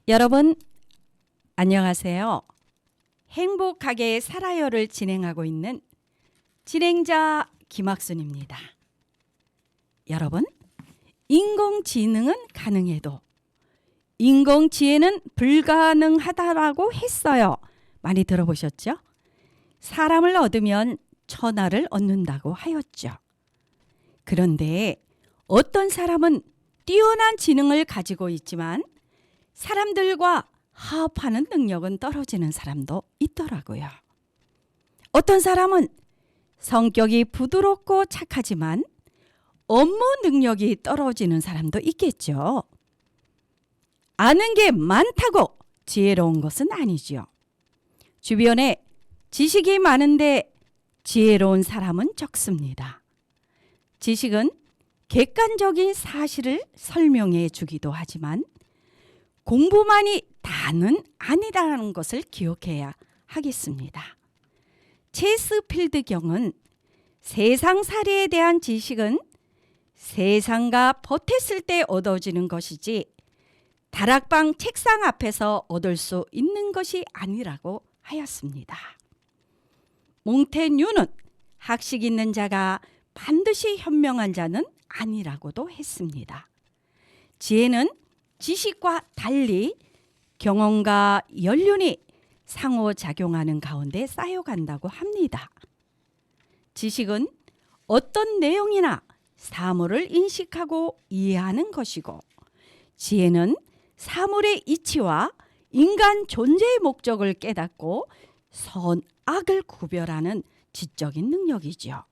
여러분 안녕하세요. 행복하게 살아요를 진행하고 있는 진행자 김학순입니다. 여러분, 인공지능은 가능해도 인공지혜는 불가능하다라고 했어요. 많이 들어보셨죠? 사람을 얻으면 천하를 얻는다고 하였죠. 그런데 어떤 사람은 뛰어난 지능을 가지고 있지만 사람들과 화합하는 능력은 떨어지는 사람도 있더라고요. 어떤 사람은 성격이 부드럽고 착하지만 업무 능력이 떨어지는 사람도 있겠죠. 아는 게 많다고 지혜로운 것은 아니죠. 주변에 지식이 많은데 지혜로운 사람은 적습니다. 지식은 객관적인 사실을 설명해 주기도 하지만 공부만이 다는 아니라는 것을 기억해야 하겠습니다. 체스필드 경은 세상살이에 대한 지식은 세상과 버텼을 때 얻어지는 것이지 다락방 책상 앞에서 얻을 수 있는 것이 아니라고 하였습니다. 몽테뉴는 학식 있는 자가 반드시 현명한 자는 아니라고도 했습니다. 지혜는 지식과 달리 경험과 연륜이 상호작용하는 가운데 쌓여간다고 합니다. 지식은 어떤 내용이나 사물을 인식하고 이해하는 것이고, 지혜는 사물의 이치와 인간 존재의 목적을 깨닫고 선악을 구별하는 지적인 능력이죠.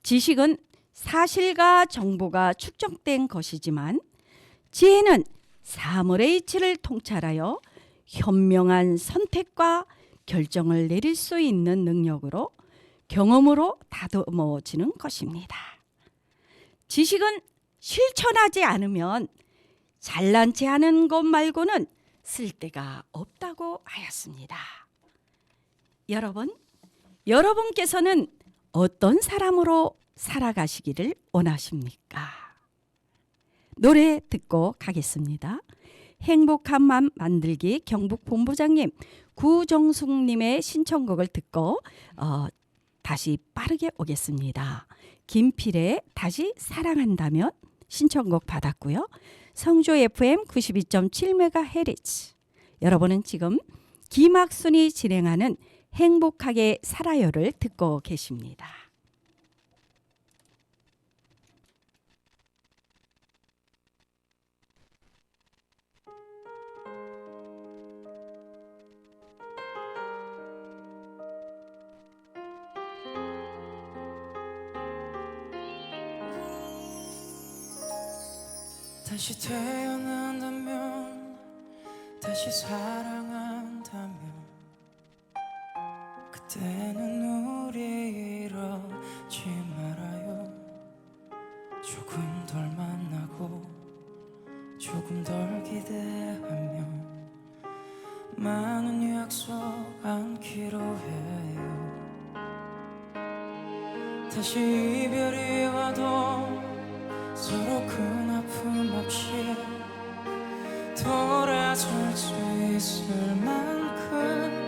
지식은 사실과 정보가 축적된 것이지만 지혜는 사물의 이치를 통찰하여 현명한 선택과 결정을 내릴 수 있는 능력으로 경험으로 다듬어지는 것입니다. 지식은 실천하지 않으면 잘난 체 하는 것 말고는 쓸데가 없다고 하였습니다. 여러분, 여러분께서는 어떤 사람으로 살아가시기를 원하십니까? 노래 듣고 가겠습니다. 행복한 맘 만들기 경북본부장님 구정숙님의 신청곡을 듣고 다시 빠르게 오겠습니다. 김필의 다시 사랑한다면 신청곡 받았고요. 성주 FM 92.7MHz. 여러분은 지금 김학순이 진행하는 행복하게 살아요를 듣고 계십니다. 다시 태어난다면 다시 사랑한다면 그때는 우리 이러지 말아요. 조금 덜 만나고 조금 덜 기대하며 많은 약속 안기로 해요. 다시 이별이 와도 서로 큰 아픔 없이 돌아설 수 있을 만큼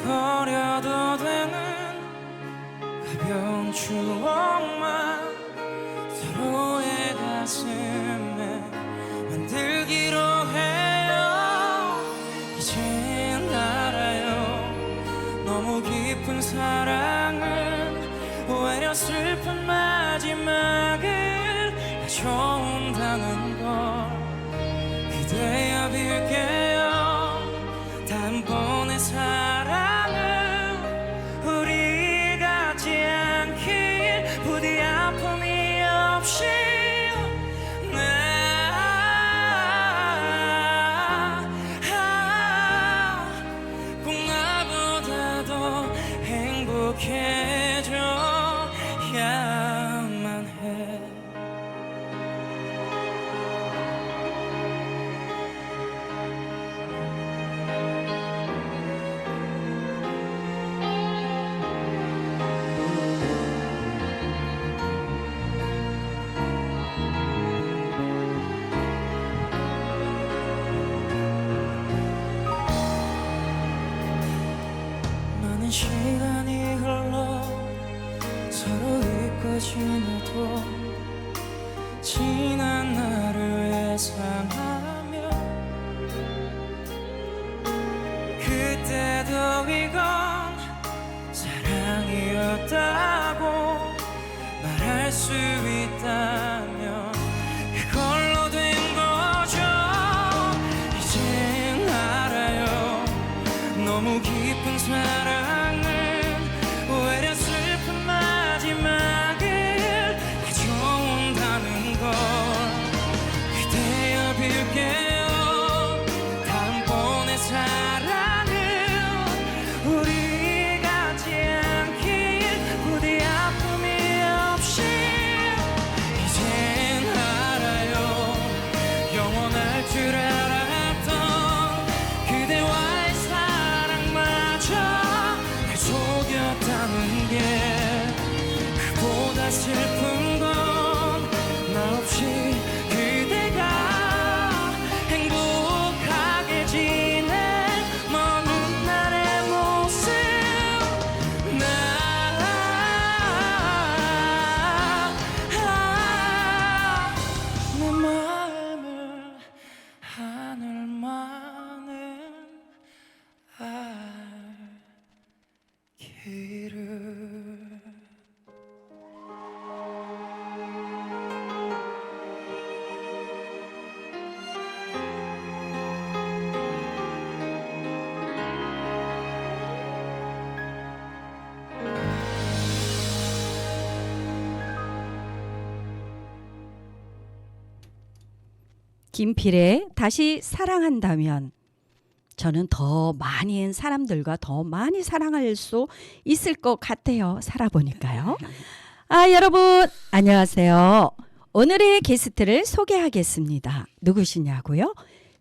버려도 되는 가벼운 추억만 서로의 가슴에 만들기로 해요. 이젠 알아요. 너무 깊은 사랑은 오히려 슬픈 마지막을 가져온다는 걸 그대여 빌게요. 다음번의 사랑은 우리 같지 않길 부디 아픔이 없이 꼭 나보다도 행복해져 야만 해. 있다면 그걸로 된 거죠. 이젠 알아요. 너무 깊은 사랑은 오히려 슬픈 마지막을 가져온다는 걸 그대여 빌게요. 다음번의 사랑은 우리 같지 않길 부디 아픔이 없이 이젠 알아요. 영원할 줄 알았던 그대와의 사랑마저 날 속였다는 게 그보다 슬픈 건 나 없이 그대가 행복하게 지낸 먼 훗날의 모습 내 마음을 하늘만은 알기를. 김필의 다시 사랑한다면 저는 더 많은 사람들과 더 많이 사랑할 수 있을 것 같아요. 살아보니까요. 여러분 안녕하세요. 오늘의 게스트를 소개하겠습니다. 누구시냐고요?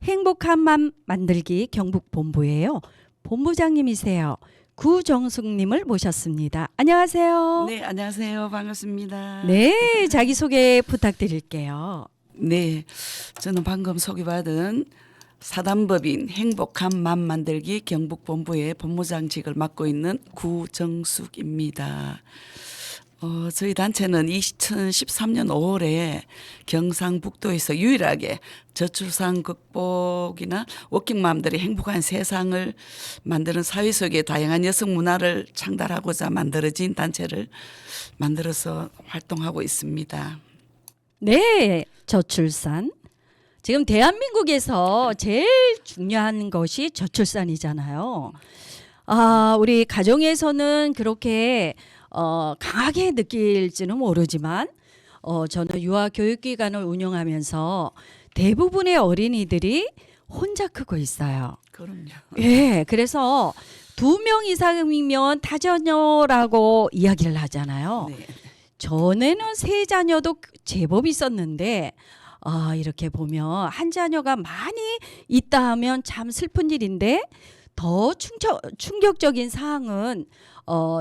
행복한 맘 만들기 경북본부예요. 본부장님이세요. 구정숙님을 모셨습니다. 안녕하세요. 네, 안녕하세요. 반갑습니다. 네, 자기소개 부탁드릴게요. 네, 저는 방금 소개받은 사단법인 행복한 맘 만들기 경북본부의 본부장직을 맡고 있는 구정숙입니다. 저희 단체는 2013년 5월에 경상북도에서 유일하게 저출산 극복이나 워킹맘들이 행복한 세상을 만드는 사회 속의 다양한 여성 문화를 창달하고자 만들어진 단체를 만들어서 활동하고 있습니다. 네, 저출산. 지금 대한민국에서 제일 중요한 것이 저출산이잖아요. 우리 가정에서는 그렇게 강하게 느낄지는 모르지만 저는 유아교육기관을 운영하면서 대부분의 어린이들이 혼자 크고 있어요. 그럼요. 예, 그래서 2명 이상이면 다자녀라고 이야기를 하잖아요. 네. 전에는 3자녀도 제법 있었는데 이렇게 보면 한 자녀가 많이 있다 하면 참 슬픈 일인데 더 충격적인 사항은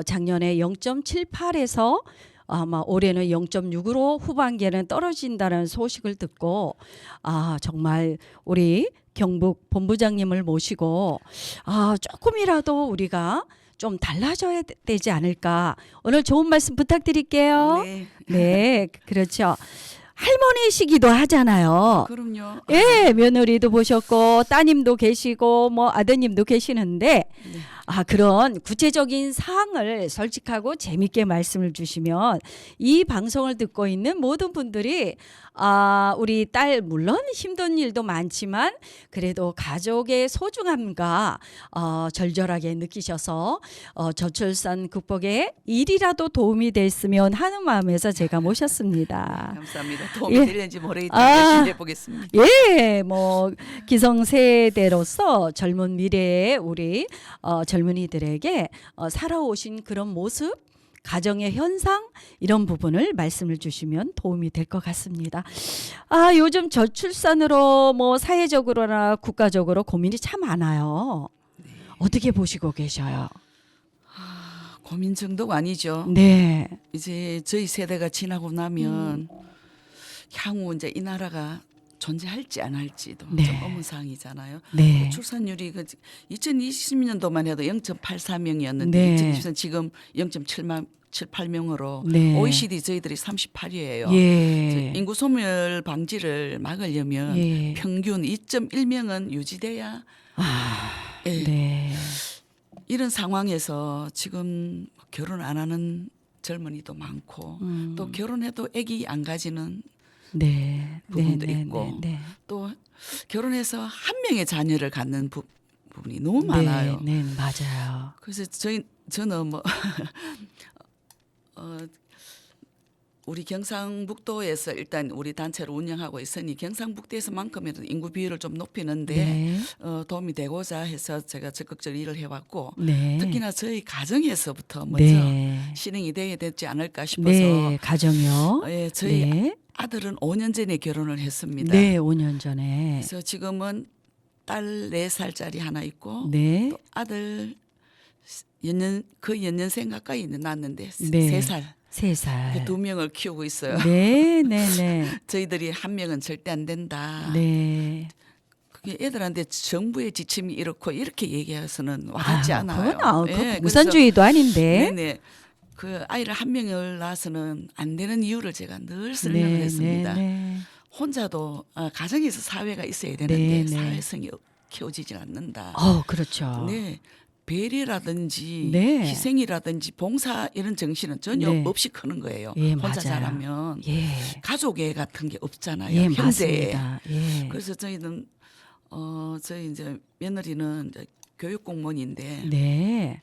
작년에 0.78에서 아마 올해는 0.6으로 후반기에는 떨어진다는 소식을 듣고 정말 우리 경북 본부장님을 모시고 조금이라도 우리가 좀 달라져야 되지 않을까. 오늘 좋은 말씀 부탁드릴게요. 네. 네, 그렇죠. 할머니시기도 하잖아요. 그럼요. 예, 며느리도 보셨고 따님도 계시고 뭐 아드님도 계시는데 그런 구체적인 사항을 솔직하고 재밌게 말씀을 주시면 이 방송을 듣고 있는 모든 분들이 우리 딸 물론 힘든 일도 많지만 그래도 가족의 소중함과 절절하게 느끼셔서 저출산 극복에 일이라도 도움이 됐으면 하는 마음에서 제가 모셨습니다. 감사합니다. 도움이 예. 되는지 모르겠지만 열심히 해보겠습니다. 예, 뭐 기성세대로서 젊은 미래의 우리 젊은이들에게 살아오신 그런 모습, 가정의 현상 이런 부분을 말씀을 주시면 도움이 될 것 같습니다. 요즘 저출산으로 뭐 사회적으로나 국가적으로 고민이 참 많아요. 어떻게 보시고 계셔요? 고민 정도가 아니죠. 네. 이제 저희 세대가 지나고 나면 향후 이제 이 나라가 존재할지 안 할지도 네. 좀 의문사항이잖아요. 네. 출산율이 2020년도만 해도 0.84명이었는데 네. 2020년 지금 0.78명으로 네. OECD 저희들이 38위예요. 예. 인구 소멸 방지를 막으려면 예. 평균 2.1명은 유지돼야 예. 네. 이런 상황에서 지금 결혼 안 하는 젊은이도 많고 음. 또 결혼해도 아기 안 가지는 네. 부분도 네, 네, 있고 네, 또 결혼해서 한 명의 자녀를 갖는 부분이 너무 네. 많아요. 네, 맞아요. 그래서 저는 뭐 우리 경상북도에서 일단 우리 단체를 운영하고 있으니 경상북도에서만큼이라도 인구 비율을 좀 높이는데 네. 도움이 되고자 해서 제가 적극적으로 일을 해왔고 네. 특히나 저희 가정에서부터 먼저 네. 실행이 돼야 되지 않을까 싶어서 네, 가정요. 예, 저희 네. 아들은 5년 전에 결혼을 했습니다. 네, 5년 전에. 그래서 지금은 딸 4살짜리 하나 있고 네. 또 아들 연년생 가까이 낳았는데 네. 3살. 3살. 그 2명을 키우고 있어요. 네, 네, 네. 저희들이 한 명은 절대 안 된다. 네. 그게 애들한테 정부의 지침이 이렇고 이렇게 얘기해서는 와닿지 않아요. 그건 예, 그 그래서 공산주의도 아닌데. 네네. 그 아이를 한 명을 낳아서는 안 되는 이유를 제가 늘 설명을 했습니다. 네. 혼자도 가정에서 사회가 있어야 되는데 네, 네. 사회성이 키워지질 않는다. 그렇죠. 네. 배려라든지 네. 희생이라든지 봉사 이런 정신은 전혀 네. 없이 크는 거예요. 예, 혼자 맞아요. 자라면 예. 가족애 같은 게 없잖아요. 예, 형제애. 맞습니다. 예. 그래서 저희는 저희 이제 며느리는 이제 교육 공무원인데 네.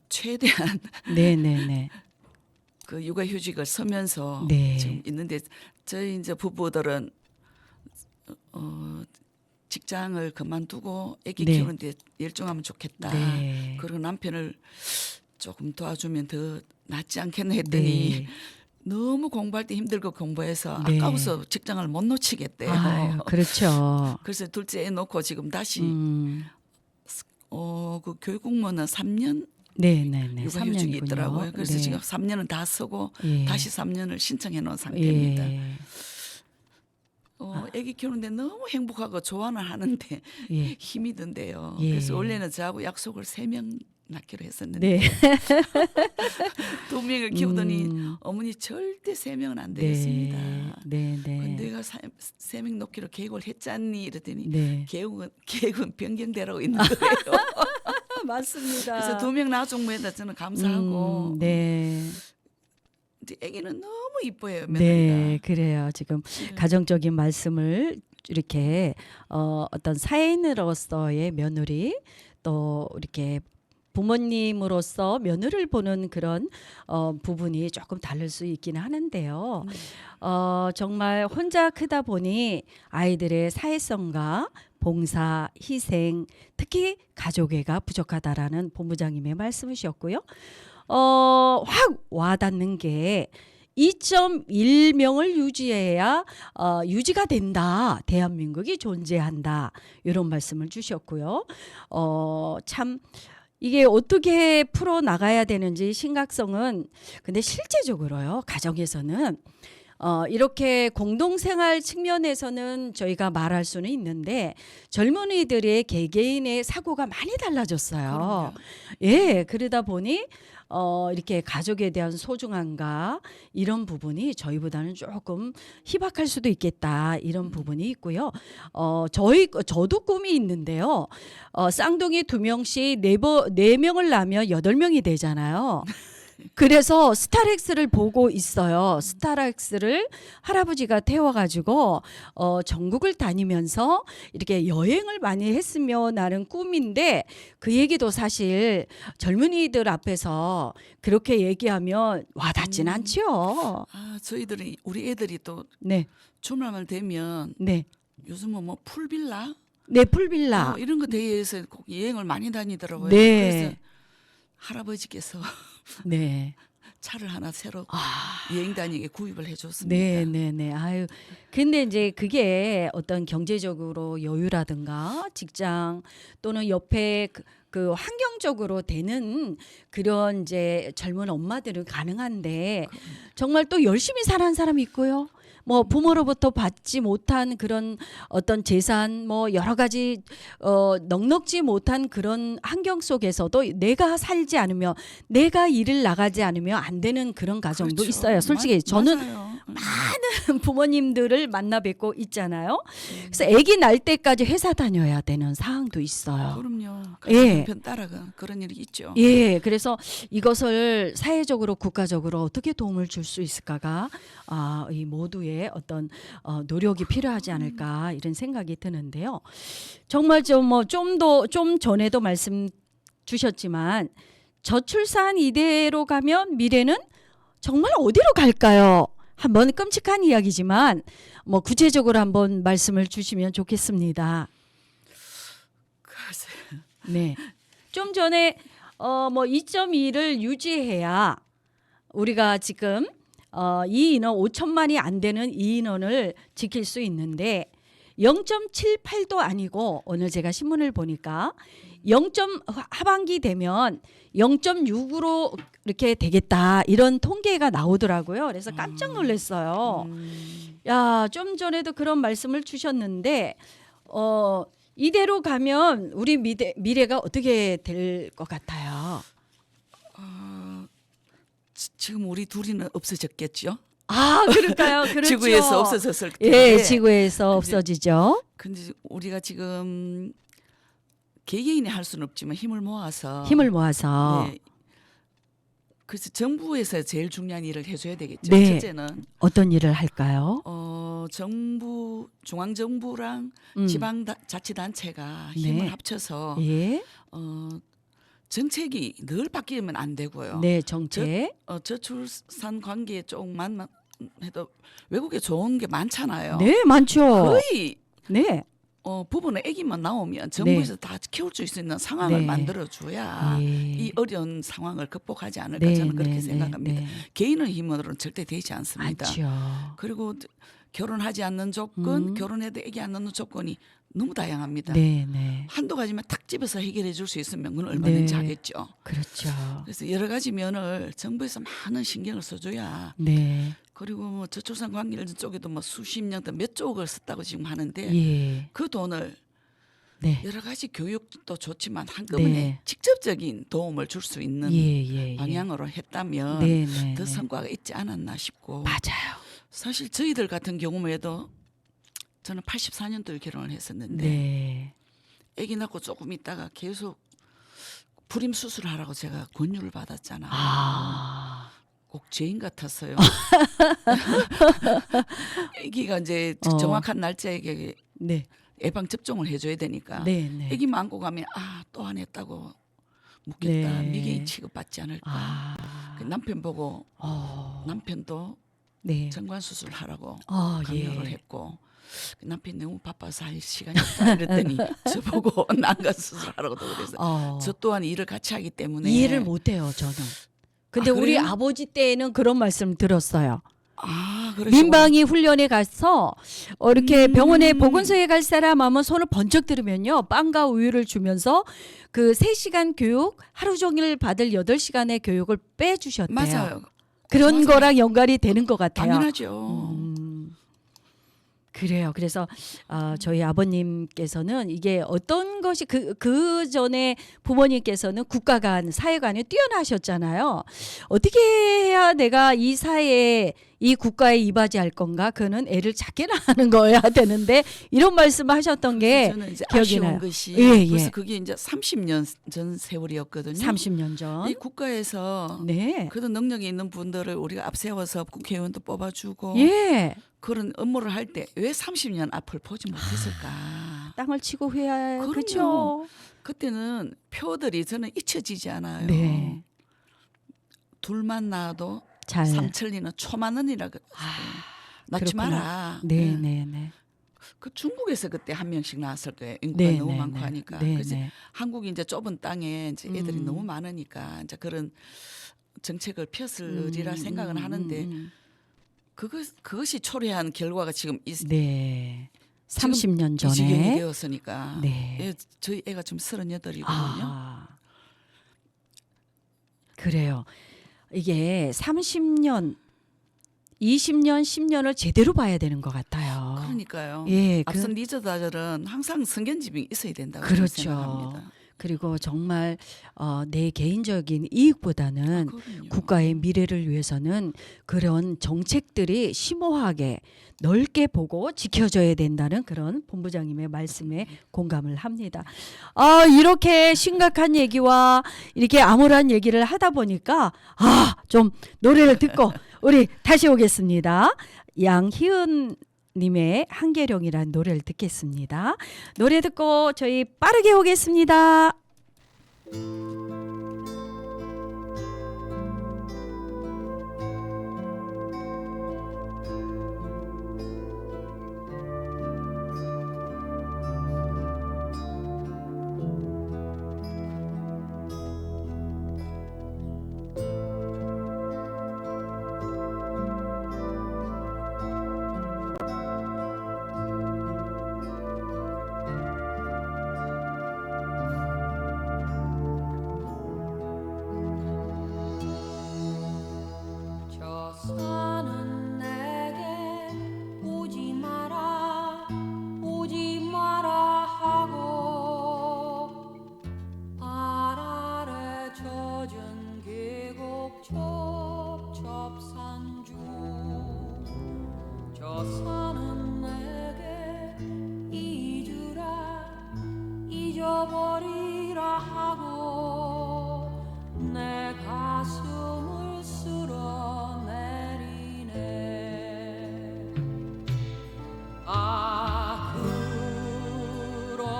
최대한 네, 네, 네. 그 육아휴직을 서면서 네. 지금 있는데 저희 이제 부부들은 직장을 그만두고 아기 네. 키우는데 열중하면 좋겠다. 네. 그리고 남편을 조금 도와주면 더 낫지 않겠나 했더니 네. 너무 공부할 때 힘들고 공부해서 네. 아까워서 직장을 못 놓치겠대요. 아유, 그렇죠. 그래서 둘째 애 놓고 지금 다시 음. 그 교육 공무원은 3년 네, 네, 네. 육아휴직이 3년이군요. 있더라고요. 그래서 네. 지금 3년은 다 쓰고 예. 다시 3년을 신청해 놓은 상태입니다. 예. 아기 키우는데 너무 행복하고 좋아는 하는데 예. 힘이 든대요. 예. 그래서 원래는 저하고 약속을 3명 낳기로 했었는데 네. 2명을 키우더니 음. 어머니 절대 3명은 안 되겠습니다. 네, 네. 내가 3명 놓기로 계획을 했잖니 이랬더니 네. 계획은 변경되라고 있는 거예요. 맞습니다. 그래서 2명 낳아준 저는 감사하고 네. 이제 아기는 너무 이뻐요. 며느리가. 네, 그래요. 지금 가정적인 말씀을 이렇게 어떤 사인으로서의 며느리 또 이렇게 부모님으로서 며느리를 보는 그런 부분이 조금 다를 수 있기는 하는데요. 정말 혼자 크다 보니 아이들의 사회성과 봉사, 희생, 특히 가족애가 부족하다라는 본부장님의 말씀이셨고요. 확 와닿는 게 2.1명을 유지해야 유지가 된다. 대한민국이 존재한다. 이런 말씀을 주셨고요. 참 이게 어떻게 풀어 나가야 되는지 심각성은 근데 실제적으로요. 가정에서는 이렇게 공동생활 측면에서는 저희가 말할 수는 있는데 젊은이들의 개개인의 사고가 많이 달라졌어요. 그럼요. 예, 그러다 보니 이렇게 가족에 대한 소중함과 이런 부분이 저희보다는 조금 희박할 수도 있겠다 이런 부분이 있고요. 저도 꿈이 있는데요. 쌍둥이 2명씩 4명을 낳으면 8명이 되잖아요. 그래서 스타렉스를 보고 있어요. 스타렉스를 할아버지가 태워가지고 전국을 다니면서 이렇게 여행을 많이 했으면 하는 꿈인데 그 얘기도 사실 젊은이들 앞에서 그렇게 얘기하면 와닿진 않죠. 저희들이 우리 애들이 또 네, 주말만 되면 네, 요즘은 뭐 풀빌라 네, 풀빌라. 이런 거 대해서 꼭 여행을 많이 다니더라고요. 네. 그래서 할아버지께서 네. 차를 하나 새로 여행 다니게 구입을 해줬습니다. 네, 네, 네. 아유. 근데 이제 그게 어떤 경제적으로 여유라든가 직장 또는 옆에 그 환경적으로 되는 그런 이제 젊은 엄마들은 가능한데 정말 또 열심히 사는 사람이 있고요. 뭐 부모로부터 받지 못한 그런 어떤 재산 뭐 여러 가지 넉넉지 못한 그런 환경 속에서도 내가 살지 않으면 내가 일을 나가지 않으면 안 되는 그런 가정도 그렇죠. 있어요. 솔직히 저는 맞아요. 많은 부모님들을 만나 뵙고 있잖아요. 그래서 아기 날 때까지 회사 다녀야 되는 상황도 있어요. 그럼요. 예. 편 따라가 그런 일이 있죠. 예, 그래서 이것을 사회적으로 국가적으로 어떻게 도움을 줄 수 있을까가 이 모두의 어떤 노력이 필요하지 않을까 이런 생각이 드는데요. 정말 좀 전에도 말씀 주셨지만 저출산 이대로 가면 미래는 정말 어디로 갈까요? 한번 끔찍한 이야기지만 구체적으로 한번 말씀을 주시면 좋겠습니다. 글쎄. 네. 좀 전에 2.2를 유지해야 우리가 지금 이 인원 5천만이 안 되는 이 인원을 지킬 수 있는데 0.78도 아니고 오늘 제가 신문을 보니까 하반기 되면 0.6으로 이렇게 되겠다 이런 통계가 나오더라고요. 그래서 깜짝 놀랐어요. 야, 좀 전에도 그런 말씀을 주셨는데 이대로 가면 우리 미래가 어떻게 될 것 같아요? 지금 우리 둘이는 없어졌겠죠? 아, 그럴까요? 그렇죠. 지구에서 없어졌을 텐데. 예, 지구에서 없어지죠. 근데 우리가 지금 개개인이 할 수는 없지만 힘을 모아서 네. 그래서 정부에서 제일 중요한 일을 해줘야 되겠죠. 네. 첫째는 어떤 일을 할까요? 정부 중앙 정부랑 지방 자치단체가 네. 힘을 합쳐서 예. 정책이 늘 바뀌면 안 되고요. 네, 정책. 저출산 관계 쪽만 해도 외국에 좋은 게 많잖아요. 네, 많죠. 거의 네. 부부는 아기만 나오면 정부에서 다 키울 수 있는 상황을 네. 만들어줘야 예. 이 어려운 상황을 극복하지 않을까 네, 저는 그렇게 네, 생각합니다. 네. 개인의 힘으로는 절대 되지 않습니다. 맞죠. 그리고 결혼하지 않는 조건, 음. 결혼해도 아기 안 낳는 조건이 너무 다양합니다. 네, 네. 한두 가지만 탁 집어서 해결해 줄 수 있으면 그건 얼마든지 네. 하겠죠. 그렇죠. 그래서 여러 가지 면을 정부에서 많은 신경을 써줘야 네. 그리고 저출산 관계 쪽에도 수십 년 동안 몇 조억을 썼다고 지금 하는데 예. 그 돈을 네. 여러 가지 교육도 좋지만 한꺼번에 네. 직접적인 도움을 줄 수 있는 예. 방향으로 했다면 네, 네. 더 네. 성과가 있지 않았나 싶고 맞아요. 사실 저희들 같은 경우에도 저는 84년도에 결혼을 했었는데 네. 아기 낳고 조금 있다가 계속 불임 수술하라고 제가 권유를 받았잖아요. 아. 꼭 죄인 같았어요. 아기가 이제 정확한 날짜에 네. 예방 접종을 해줘야 되니까 네, 네. 아기만 안고 가면 또 안 했다고 묻겠다. 네. 미개인 취급받지 않을까. 아. 그 남편 보고 남편도 네. 정관 수술 하라고 예. 강요를 했고 그 남편이 너무 바빠서 할 시간이 없다 이랬더니 저보고 난간 수술하라고 그래서 저 또한 일을 같이 하기 때문에 이해를 못해요, 저는. 근데 우리 그래요? 아버지 때는 그런 말씀 들었어요. 그러시구나. 민방위 훈련에 가서 이렇게 병원에 보건소에 갈 사람 하면 손을 번쩍 들으면요. 빵과 우유를 주면서 그 3시간 교육 하루 종일 받을 8시간의 교육을 빼주셨대요. 맞아요. 그런 맞아요. 거랑 연관이 되는 것 같아요. 당연하죠. 그래요. 그래서 저희 아버님께서는 이게 어떤 것이 그 전에 부모님께서는 국가간 사회관에 뛰어나셨잖아요. 어떻게 해야 내가 이 사회에 이 국가에 이바지할 건가? 그는 애를 작게 낳는 거여야 되는데 이런 말씀하셨던 게 저는 이제 기억이 아쉬운 나요. 것이 예, 벌써 예. 그게 이제 30년 전 세월이었거든요. 30년 전. 이 국가에서 네. 그런 능력이 있는 분들을 우리가 앞세워서 국회의원도 뽑아주고 예. 그런 업무를 할 때 왜 30년 앞을 보지 못했을까? 땅을 치고 회야 그럼요. 그렇죠. 그때는 표들이 저는 잊혀지지 않아요. 네. 둘만 낳아도 잘. 삼천리는 초만원이라 낳지 그렇구나. 마라. 네, 예. 네, 네. 그 중국에서 그때 한 명씩 낳았을 거예요. 인구가 네, 너무 네, 많고 네. 하니까. 네, 그래서 네. 한국이 이제 좁은 땅에 이제 애들이 너무 많으니까 이제 그런 정책을 폈으리라 생각은 하는데 그것이 초래한 결과가 지금 네. 지금 30년 이 지경이 전에. 되었으니까. 네. 저희 애가 지금 38이거든요. 그래요. 이게 30년, 20년, 10년을 제대로 봐야 되는 것 같아요. 그러니까요. 예, 앞선 리더들은 항상 성견지명이 있어야 된다고 그렇죠. 생각합니다. 그리고 정말 내 개인적인 이익보다는 그럼요. 국가의 미래를 위해서는 그런 정책들이 심오하게 넓게 보고 지켜져야 된다는 그런 본부장님의 말씀에 공감을 합니다. 이렇게 심각한 얘기와 이렇게 암울한 얘기를 하다 보니까 좀 노래를 듣고 우리 다시 오겠습니다. 양희은 님의 한계령이라는 노래를 듣겠습니다. 노래 듣고 저희 빠르게 오겠습니다. 저 산은 내게 오지 마라 하고 발 아래 젖은 계곡 첩첩산중 저 산은 내게 잊으라 잊어버리라 하고 내 가슴을 쓸어내리네.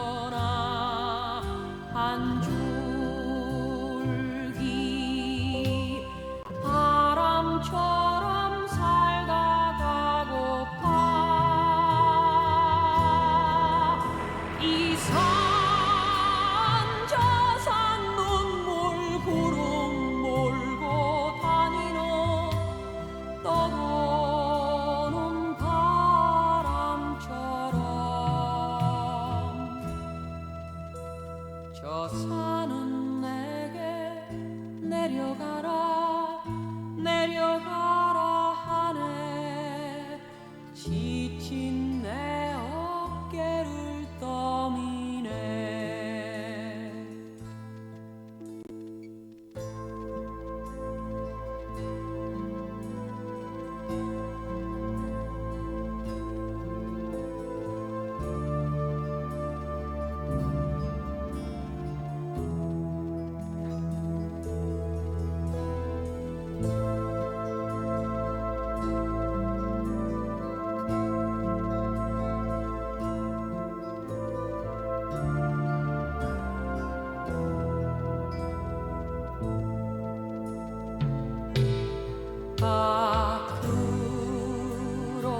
그러나 한 줄기 바람처럼 살다 가고파. 이 산 저 산 눈물 구름 몰고 다니는 떠도는 바람처럼 저 산은 내게 내려가라 하네. 지친 내 어깨를 떠미네.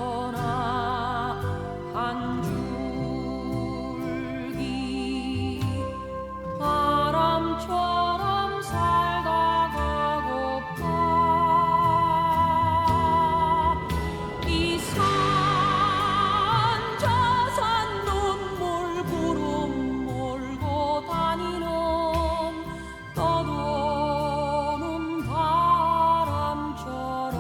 그러나 한 줄기 바람처럼 살다 가고파. 이 산 저 산 눈물 구름 몰고 다니는 떠도는 바람처럼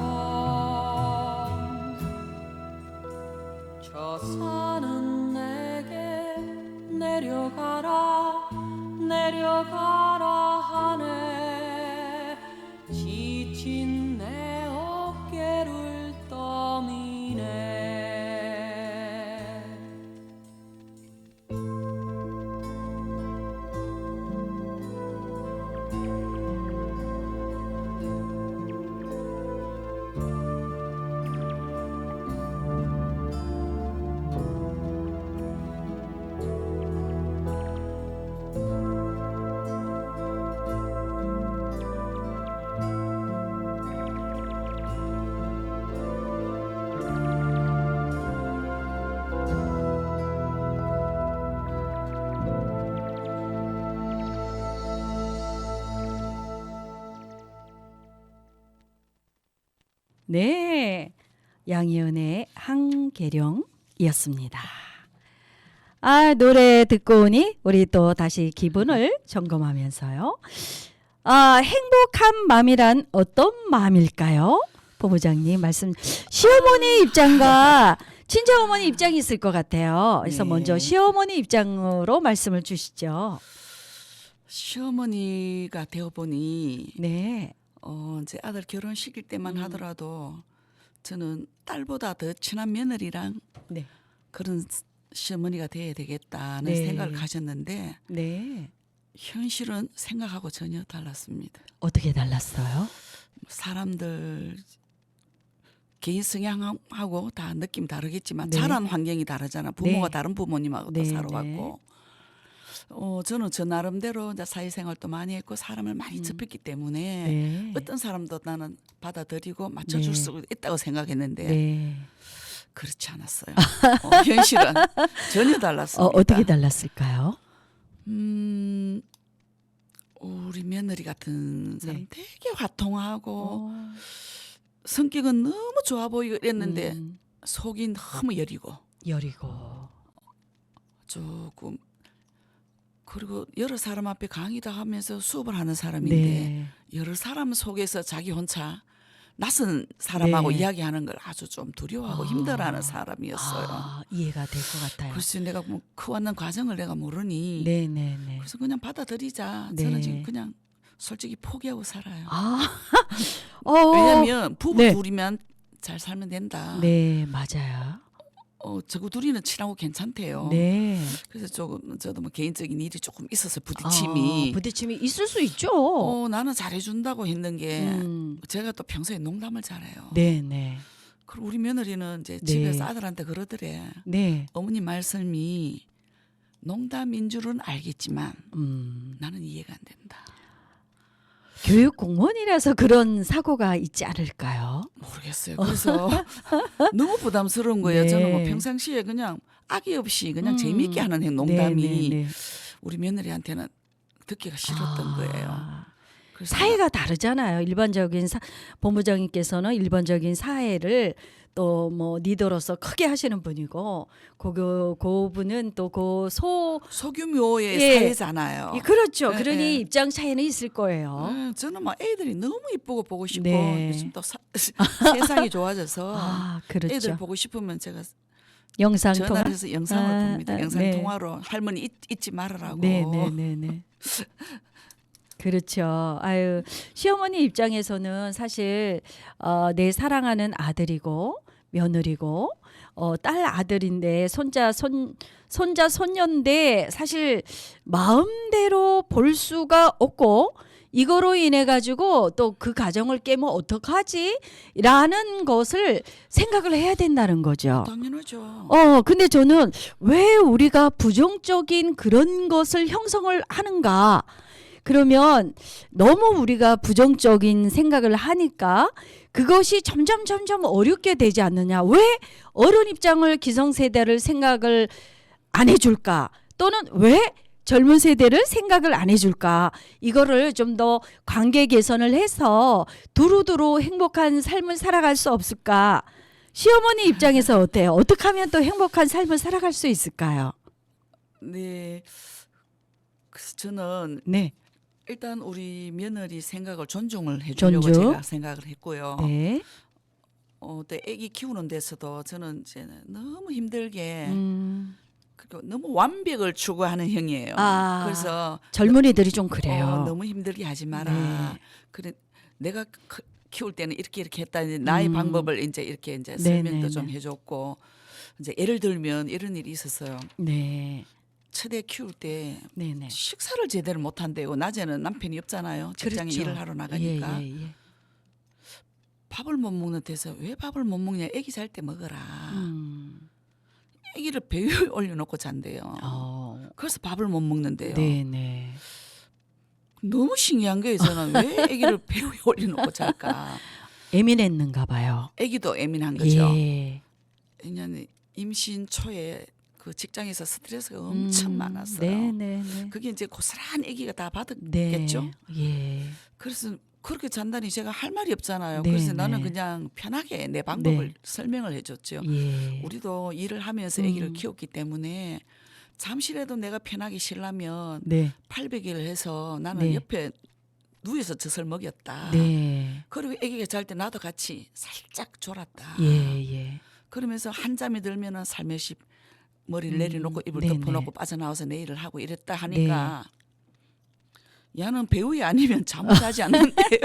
저 산은 내게 내려가라 하네. 지친 내 어깨를 떠미네. 네, 양희은의 한계령이었습니다. 노래 듣고 오니 우리 또 다시 기분을 점검하면서요. 행복한 마음이란 어떤 마음일까요? 본부장님 말씀. 시어머니 입장과 친정어머니 입장이 있을 것 같아요. 그래서 네. 먼저 시어머니 입장으로 말씀을 주시죠. 시어머니가 되어 보니 네. 이제 아들 결혼시킬 때만 음. 하더라도 저는 딸보다 더 친한 며느리랑 네. 그런 시어머니가 돼야 되겠다는 네. 생각을 가졌는데 네. 현실은 생각하고 전혀 달랐습니다. 어떻게 달랐어요? 사람들 개인 성향하고 다 느낌 다르겠지만 네. 자란 환경이 다르잖아. 부모가 네. 다른 부모님하고 네, 또 살아왔고. 저는 저 나름대로 이제 사회생활도 많이 했고 사람을 많이 접했기 때문에 네. 어떤 사람도 나는 받아들이고 맞춰줄 네. 수 있다고 생각했는데 네. 그렇지 않았어요. 현실은 전혀 달랐습니다. 어떻게 달랐을까요? 우리 며느리 같은 사람 네. 되게 화통하고 성격은 너무 좋아 보이고 이랬는데 속이 너무 여리고 여리고. 조금 그리고 여러 사람 앞에 강의도 하면서 수업을 하는 사람인데 네. 여러 사람 속에서 자기 혼자 낯선 사람하고 네. 이야기하는 걸 아주 좀 두려워하고 힘들어하는 사람이었어요. 이해가 될 것 같아요. 그래서 내가 뭐 커왔는 과정을 내가 모르니 네네네. 그래서 그냥 받아들이자. 네. 저는 지금 그냥 솔직히 포기하고 살아요. 왜냐하면 부부 네. 둘이면 잘 살면 된다. 네, 맞아요. 저거 둘이는 친하고 괜찮대요. 네. 그래서 조금 저도 뭐 개인적인 일이 조금 있어서 부딪힘이. 부딪힘이 있을 수 있죠. 나는 잘해준다고 했는 게 음. 제가 또 평소에 농담을 잘해요. 네네. 그리고 우리 며느리는 이제 네. 집에서 아들한테 그러더래. 네. 어머니 말씀이 농담인 줄은 알겠지만 음. 나는 이해가 안 된다. 교육 공무원이라서 그런 사고가 있지 않을까요? 모르겠어요. 그래서 너무 부담스러운 거예요. 네. 저는 뭐 평상시에 그냥 악의 없이 그냥 재미있게 하는 농담이 네네네. 우리 며느리한테는 듣기가 싫었던 거예요. 그래서 사회가 다르잖아요. 일반적인 본부장님께서는 일반적인 사회를 또 뭐 리더로서 크게 하시는 분이고 그분은 또 소규모의 예. 사회잖아요. 그렇죠. 예, 그러니 예. 입장 차이는 있을 거예요. 저는 막 애들이 너무 이쁘고 보고 싶고 네. 요즘 또 세상이 좋아져서 그렇죠. 애들 보고 싶으면 제가 영상 통화. 전화를 해서 영상을 봅니다. 영상 네. 통화로 할머니 잊지 말으라고. 네네네네. 그렇죠. 아유, 시어머니 입장에서는 사실 내 사랑하는 아들이고 며느리고 딸 아들인데 손자 손녀인데 사실 마음대로 볼 수가 없고 이거로 인해 가지고 또 그 가정을 깨면 어떡하지?라는 것을 생각을 해야 된다는 거죠. 당연하죠. 근데 저는 왜 우리가 부정적인 그런 것을 형성을 하는가? 그러면 너무 우리가 부정적인 생각을 하니까 그것이 점점 어렵게 되지 않느냐. 왜 어른 입장을 기성세대를 생각을 안 해줄까? 또는 왜 젊은 세대를 생각을 안 해줄까? 이거를 좀 더 관계 개선을 해서 두루두루 행복한 삶을 살아갈 수 없을까? 시어머니 입장에서 어때요? 어떻게 하면 또 행복한 삶을 살아갈 수 있을까요? 네. 그래서 저는 네. 일단 우리 며느리 생각을 존중을 해주려고 존중. 제가 생각을 했고요. 네. 또 아기 키우는 데서도 저는 이제 너무 힘들게 그리고 너무 완벽을 추구하는 형이에요. 그래서 젊은이들이 좀 그래요. 너무 힘들게 하지 마라. 네. 그래 내가 키울 때는 이렇게 했다. 나의 방법을 이제 이렇게 이제 설명도 좀 해줬고 이제 예를 들면 이런 일이 있었어요. 네. 첫애 키울 때 네네. 식사를 제대로 못 한대요. 낮에는 남편이 없잖아요. 직장에 그렇죠. 일을 하러 나가니까. 예. 밥을 못 먹는 데서 왜 밥을 못 먹냐. 애기 잘 때 먹어라. 애기를 배 위에 올려놓고 잔대요. 그래서 밥을 못 먹는데요. 네네. 너무 신기한 거예요. 저는 왜 애기를 배 위에 올려놓고 잘까. 예민했는가 봐요. 애기도 예민한 거죠. 예. 왜냐하면 임신 초에 그 직장에서 스트레스가 엄청 많았어요. 네네네. 그게 이제 고스란히 아기가 다 네. 받았겠죠. 예. 그래서 그렇게 잔다니 제가 할 말이 없잖아요. 네, 그래서 나는 네. 그냥 편하게 내 방법을 네. 설명을 해줬죠. 예. 우리도 일을 하면서 아기를 키웠기 때문에 잠시라도 내가 편하게 쉬려면 네. 800일 해서 나는 네. 옆에 누워서 젖을 먹였다. 네. 그리고 아기가 잘 때 나도 같이 살짝 졸았다. 예. 그러면서 한잠이 들면은 살며시 머리를 내려놓고 이불 네네. 덮어놓고 빠져나와서 내 일을 하고 이랬다 하니까 야는 배우이 아니면 잠을 자지 않는데요.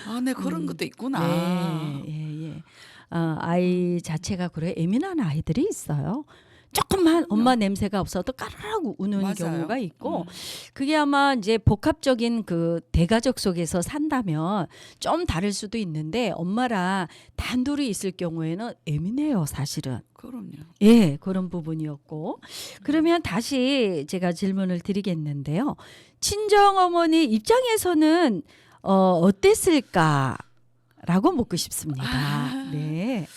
아, 네 그런 것도 있구나. 네, 예, 예. 아이 자체가 그래 예민한 아이들이 있어요. 조금만 엄마 냄새가 없어도 까르르 우는 맞아요. 경우가 있고 그게 아마 이제 복합적인 그 대가족 속에서 산다면 좀 다를 수도 있는데 엄마랑 단둘이 있을 경우에는 예민해요, 사실은. 그럼요. 예, 그런 부분이었고. 그러면 다시 제가 질문을 드리겠는데요. 친정 어머니 입장에서는 어땠을까라고 묻고 싶습니다. 네.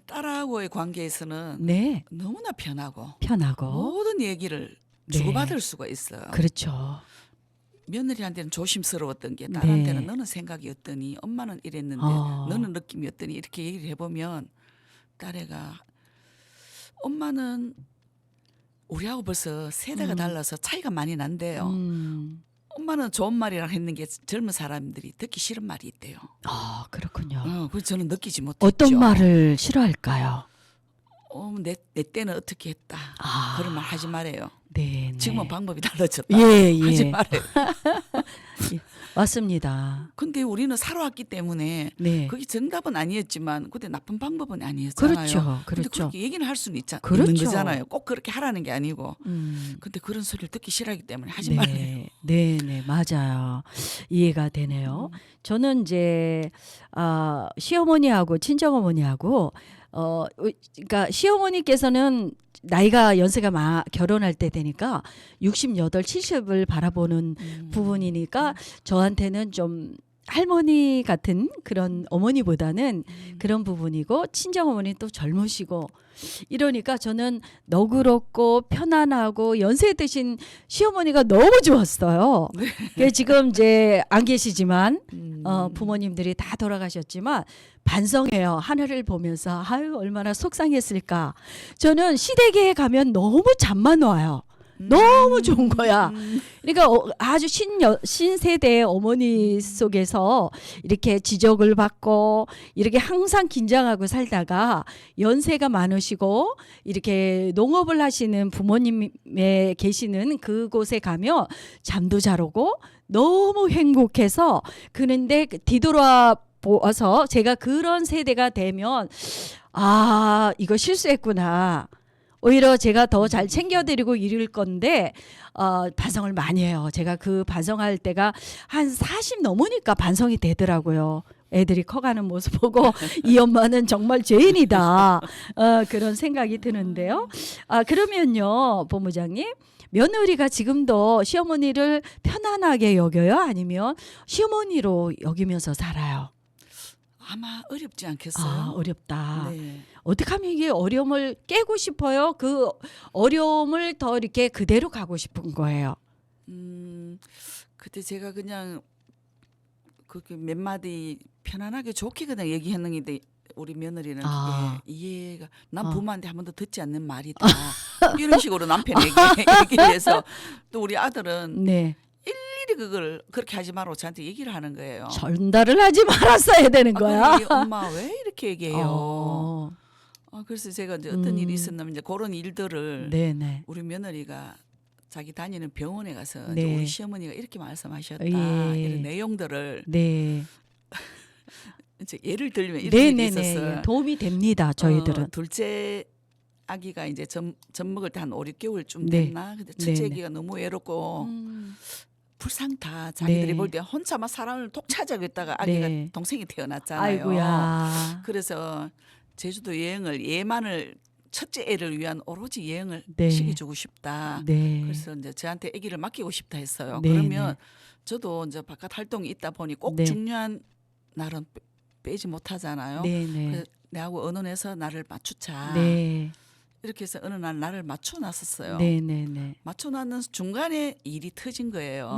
딸하고의 관계에서는 네. 너무나 편하고 편하고. 모든 얘기를 네. 주고받을 수가 있어요. 그렇죠. 며느리한테는 조심스러웠던 게 딸한테는 네. 너는 생각이 어떠니 엄마는 이랬는데 어. 너는 느낌이 어떠니 이렇게 얘기를 해보면 딸애가 엄마는 우리하고 벌써 세대가 달라서 차이가 많이 난대요. 엄마는 좋은 말이라 했는 게 젊은 사람들이 듣기 싫은 말이 있대요. 그렇군요. 그래서 저는 느끼지 못했죠. 어떤 말을 싫어할까요? 내 때는 어떻게 했다. 그런 말 하지 말아요. 네. 지금은 방법이 달라졌다. 예, 예. 하지 말아요. 맞습니다. 근데 우리는 살아왔기 때문에 네. 그게 정답은 아니었지만 그때 나쁜 방법은 아니었잖아요. 그렇죠. 근데 그렇죠. 그렇게 얘기는 할 수는 있는 그렇죠. 거잖아요. 꼭 그렇게 하라는 게 아니고. 근데 그런 소리를 듣기 싫어하기 때문에 하지 말래요. 네, 네, 맞아요. 이해가 되네요. 저는 이제 시어머니하고 친정어머니하고 그러니까 시어머니께서는 나이가 연세가 결혼할 때 되니까 68, 70을 바라보는 부분이니까 저한테는 좀 할머니 같은 그런 어머니보다는 그런 부분이고 친정어머니 또 젊으시고 이러니까 저는 너그럽고 편안하고 연세 드신 시어머니가 너무 좋았어요. 네. 지금 이제 안 계시지만 부모님들이 다 돌아가셨지만 반성해요. 하늘을 보면서 아유 얼마나 속상했을까. 저는 시댁에 가면 너무 잠만 와요. 너무 좋은 거야. 그러니까 아주 신세대의 어머니 속에서 이렇게 지적을 받고 이렇게 항상 긴장하고 살다가 연세가 많으시고 이렇게 농업을 하시는 부모님에 계시는 그곳에 가면 잠도 잘 오고 너무 행복해서 그런데 뒤돌아 보아서 제가 그런 세대가 되면 이거 실수했구나. 오히려 제가 더 잘 챙겨드리고 이럴 건데 반성을 많이 해요. 제가 그 반성할 때가 한 40 넘으니까 반성이 되더라고요. 애들이 커가는 모습 보고 이 엄마는 정말 죄인이다. 그런 생각이 드는데요. 그러면요, 본부장님. 며느리가 지금도 시어머니를 편안하게 여겨요? 아니면 시어머니로 여기면서 살아요? 아마 어렵지 않겠어요? 어렵다. 네. 어떻게 하면 이게 어려움을 깨고 싶어요? 그 어려움을 더 이렇게 그대로 가고 싶은 거예요. 그때 제가 그냥 그렇게 몇 마디 편안하게 좋게 그냥 얘기했는데 우리 며느리는 그게 이해가 난 부모한테 한 번도 듣지 않는 말이다. 이런 식으로 남편에게 얘기를 해서 또 우리 아들은 네. 일일이 그걸 그렇게 하지 말고 저한테 얘기를 하는 거예요. 전달을 하지 말았어야 되는 거야. 그러니 엄마 왜 이렇게 얘기해요? 그래서 제가 이제 어떤 일이 있었냐면 이제 그런 일들을 네네. 우리 며느리가 자기 다니는 병원에 가서 네. 이제 우리 시어머니가 이렇게 말씀하셨다 예. 이런 내용들을 네. 이제 예를 들면 이런 일이 있었어요. 네네네. 도움이 됩니다. 저희들은. 둘째 아기가 이제 젖 먹을 때 한 5, 6개월쯤 네. 됐나? 근데 첫째 네네. 아기가 너무 외롭고 불쌍다. 자기들이 네. 볼 때 혼자만 사람을 독 찾아겠다가 아기가 네. 동생이 태어났잖아요. 아이고야. 그래서 제주도 여행을 얘만을 첫째 애를 위한 오로지 여행을 네. 시켜주고 싶다. 네. 그래서 이제 저한테 아기를 맡기고 싶다 했어요. 네, 그러면 저도 이제 바깥 활동이 있다 보니 꼭 네. 중요한 날은 빼지 못하잖아요. 네네. 그래서 내하고 언론에서 나를 맞추자. 네. 이렇게 해서 어느 날 나를 맞춰놨었어요. 네네네. 맞춰놨는 중간에 일이 터진 거예요.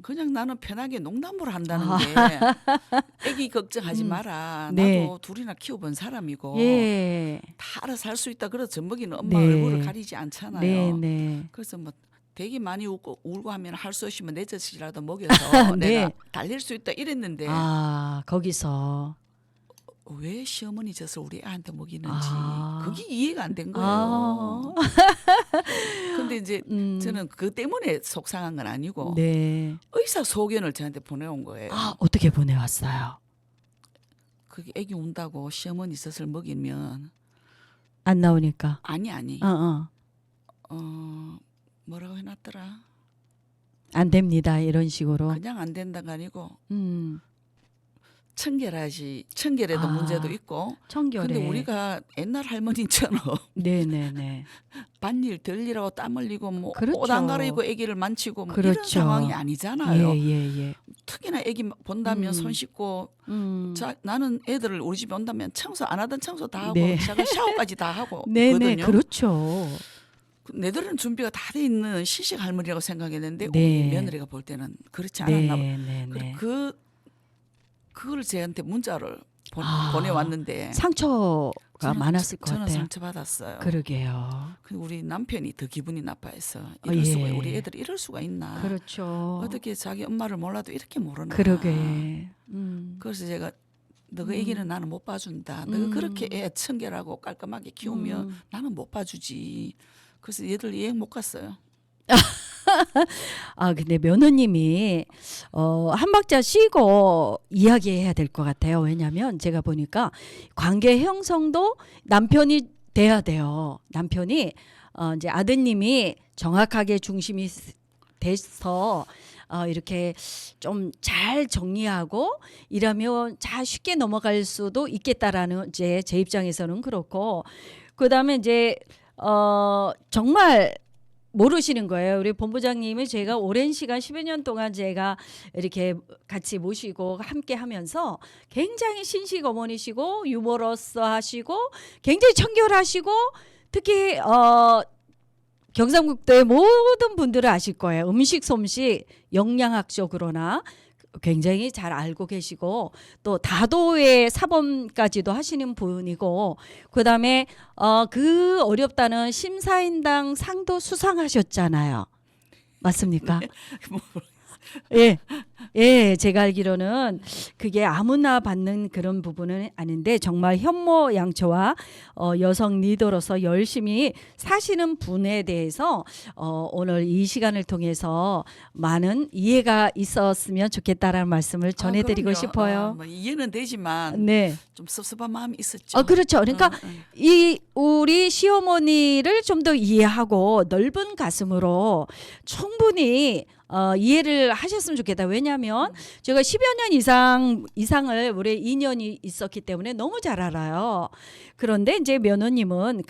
그냥 나는 편하게 농담으로 한다는 게 애기 걱정하지 마라. 네. 나도 둘이나 키워본 사람이고 예. 다 알아서 할 수 있다. 그래서 젖먹이는 엄마 네. 얼굴을 가리지 않잖아요. 네네. 그래서 뭐 되게 많이 울고 하면 할 수 없으면 내 젖이라도 먹여서 네. 내가 달릴 수 있다 이랬는데 거기서 왜 시어머니 젖을 우리 애한테 먹이는지 아. 그게 이해가 안 된 거예요. 아. 근데 이제 저는 그 때문에 속상한 건 아니고 네. 의사 소견을 저한테 보내온 거예요. 아, 어떻게 보내왔어요? 그게 애기 운다고 시어머니 젖을 먹이면 안 나오니까. 아니 뭐라고 해놨더라. 안 됩니다. 이런 식으로. 그냥 안 된다가 아니고 음. 청결에도 아. 문제도 있고. 청결에. 근데 우리가 옛날 할머니처럼 네네네. 밭일 덜일하고 땀 흘리고 뭐 그렇죠. 옷 안 갈아입고 아기를 만지고 뭐 이런 그렇죠. 상황이 아니잖아요. 예예예. 특히나 아기 본다면 손 씻고 나는 애들을 우리 집에 온다면 청소 안 하던 청소 다 하고 네. 샤워까지 다 하고 네네. 있거든요. 그렇죠. 내들은 준비가 다 돼 있는 시식 할머니라고 생각했는데 네. 우리 며느리가 볼 때는 그렇지 않았나 봐요. 네네네. 그걸 제한테 문자를 아. 보내왔는데 상처가 많았을 것 저는 같아요. 상처받았어요. 그러게요. 근데 우리 남편이 더 기분이 나빠했어. 아, 이럴 예. 수가 우리 애들이 이럴 수가 있나. 그렇죠. 어떻게 자기 엄마를 몰라도 이렇게 모르나. 그러게. 그래서 제가 너가 애기는 나는 못 봐준다. 너가 그렇게 애 청결하고 깔끔하게 키우면 나는 못 봐주지. 그래서 얘들 여행 못 갔어요. 아, 근데 며느님이 한 박자 쉬고 이야기해야 될 것 같아요. 왜냐하면 제가 보니까 관계 형성도 남편이 돼야 돼요. 남편이 이제 아드님이 정확하게 중심이 돼서 이렇게 좀 잘 정리하고 이러면 잘 쉽게 넘어갈 수도 있겠다라는 이제 제 입장에서는 그렇고, 그다음에 이제 정말 모르시는 거예요. 우리 본부장님이 제가 오랜 시간 10여 년 동안 제가 이렇게 같이 모시고 함께 하면서 굉장히 신식 어머니시고 유머러스 하시고 굉장히 청결하시고 특히 경상북도의 모든 분들을 아실 거예요. 음식 솜씨 영양학적으로나 굉장히 잘 알고 계시고 또 다도의 사범까지도 하시는 분이고, 그다음에 그 어렵다는 심사인당 상도 수상하셨잖아요. 맞습니까? 예. 예, 제가 알기로는 그게 아무나 받는 그런 부분은 아닌데 정말 현모양처와 여성 리더로서 열심히 사시는 분에 대해서 오늘 이 시간을 통해서 많은 이해가 있었으면 좋겠다라는 말씀을 전해드리고 그럼요. 싶어요. 뭐 이해는 되지만 네. 좀 섭섭한 마음이 있었죠. 그렇죠. 그러니까 이 우리 시어머니를 좀 더 이해하고 넓은 가슴으로 충분히 이해를 하셨으면 좋겠다. 왜냐하면 제가 10여 년 이상을 올해 2년이 있었기 때문에 너무 잘 알아요. 그런데 이제 며느님은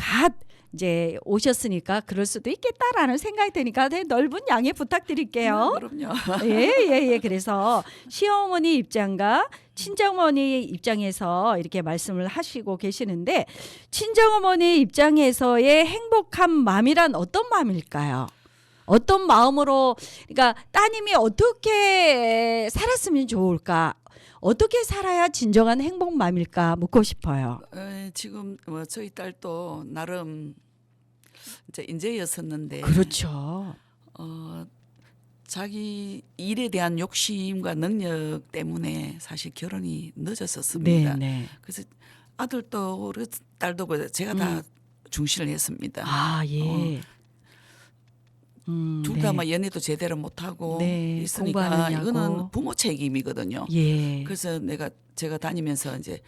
이제 오셨으니까 그럴 수도 있겠다라는 생각이 드니까 넓은 양해 부탁드릴게요. 그럼요. 예. 그래서 시어머니 입장과 친정어머니 입장에서 이렇게 말씀을 하시고 계시는데, 친정어머니 입장에서의 행복한 마음이란 어떤 마음일까요? 어떤 마음으로, 그러니까 따님이 어떻게 살았으면 좋을까? 어떻게 살아야 진정한 행복 마음일까 묻고 싶어요. 지금 저희 딸도 나름 이제 인재였었는데 그렇죠. 자기 일에 대한 욕심과 능력 때문에 사실 결혼이 늦었었습니다. 네. 그래서 아들도 우리 딸도 제가 다 중시를 했습니다. 아, 예. 둘 다 막 연애도 제대로 못하고 네, 있으니까 공부하느냐고. 이거는 부모 책임이거든요. 예. 그래서 제가 다니면서 이제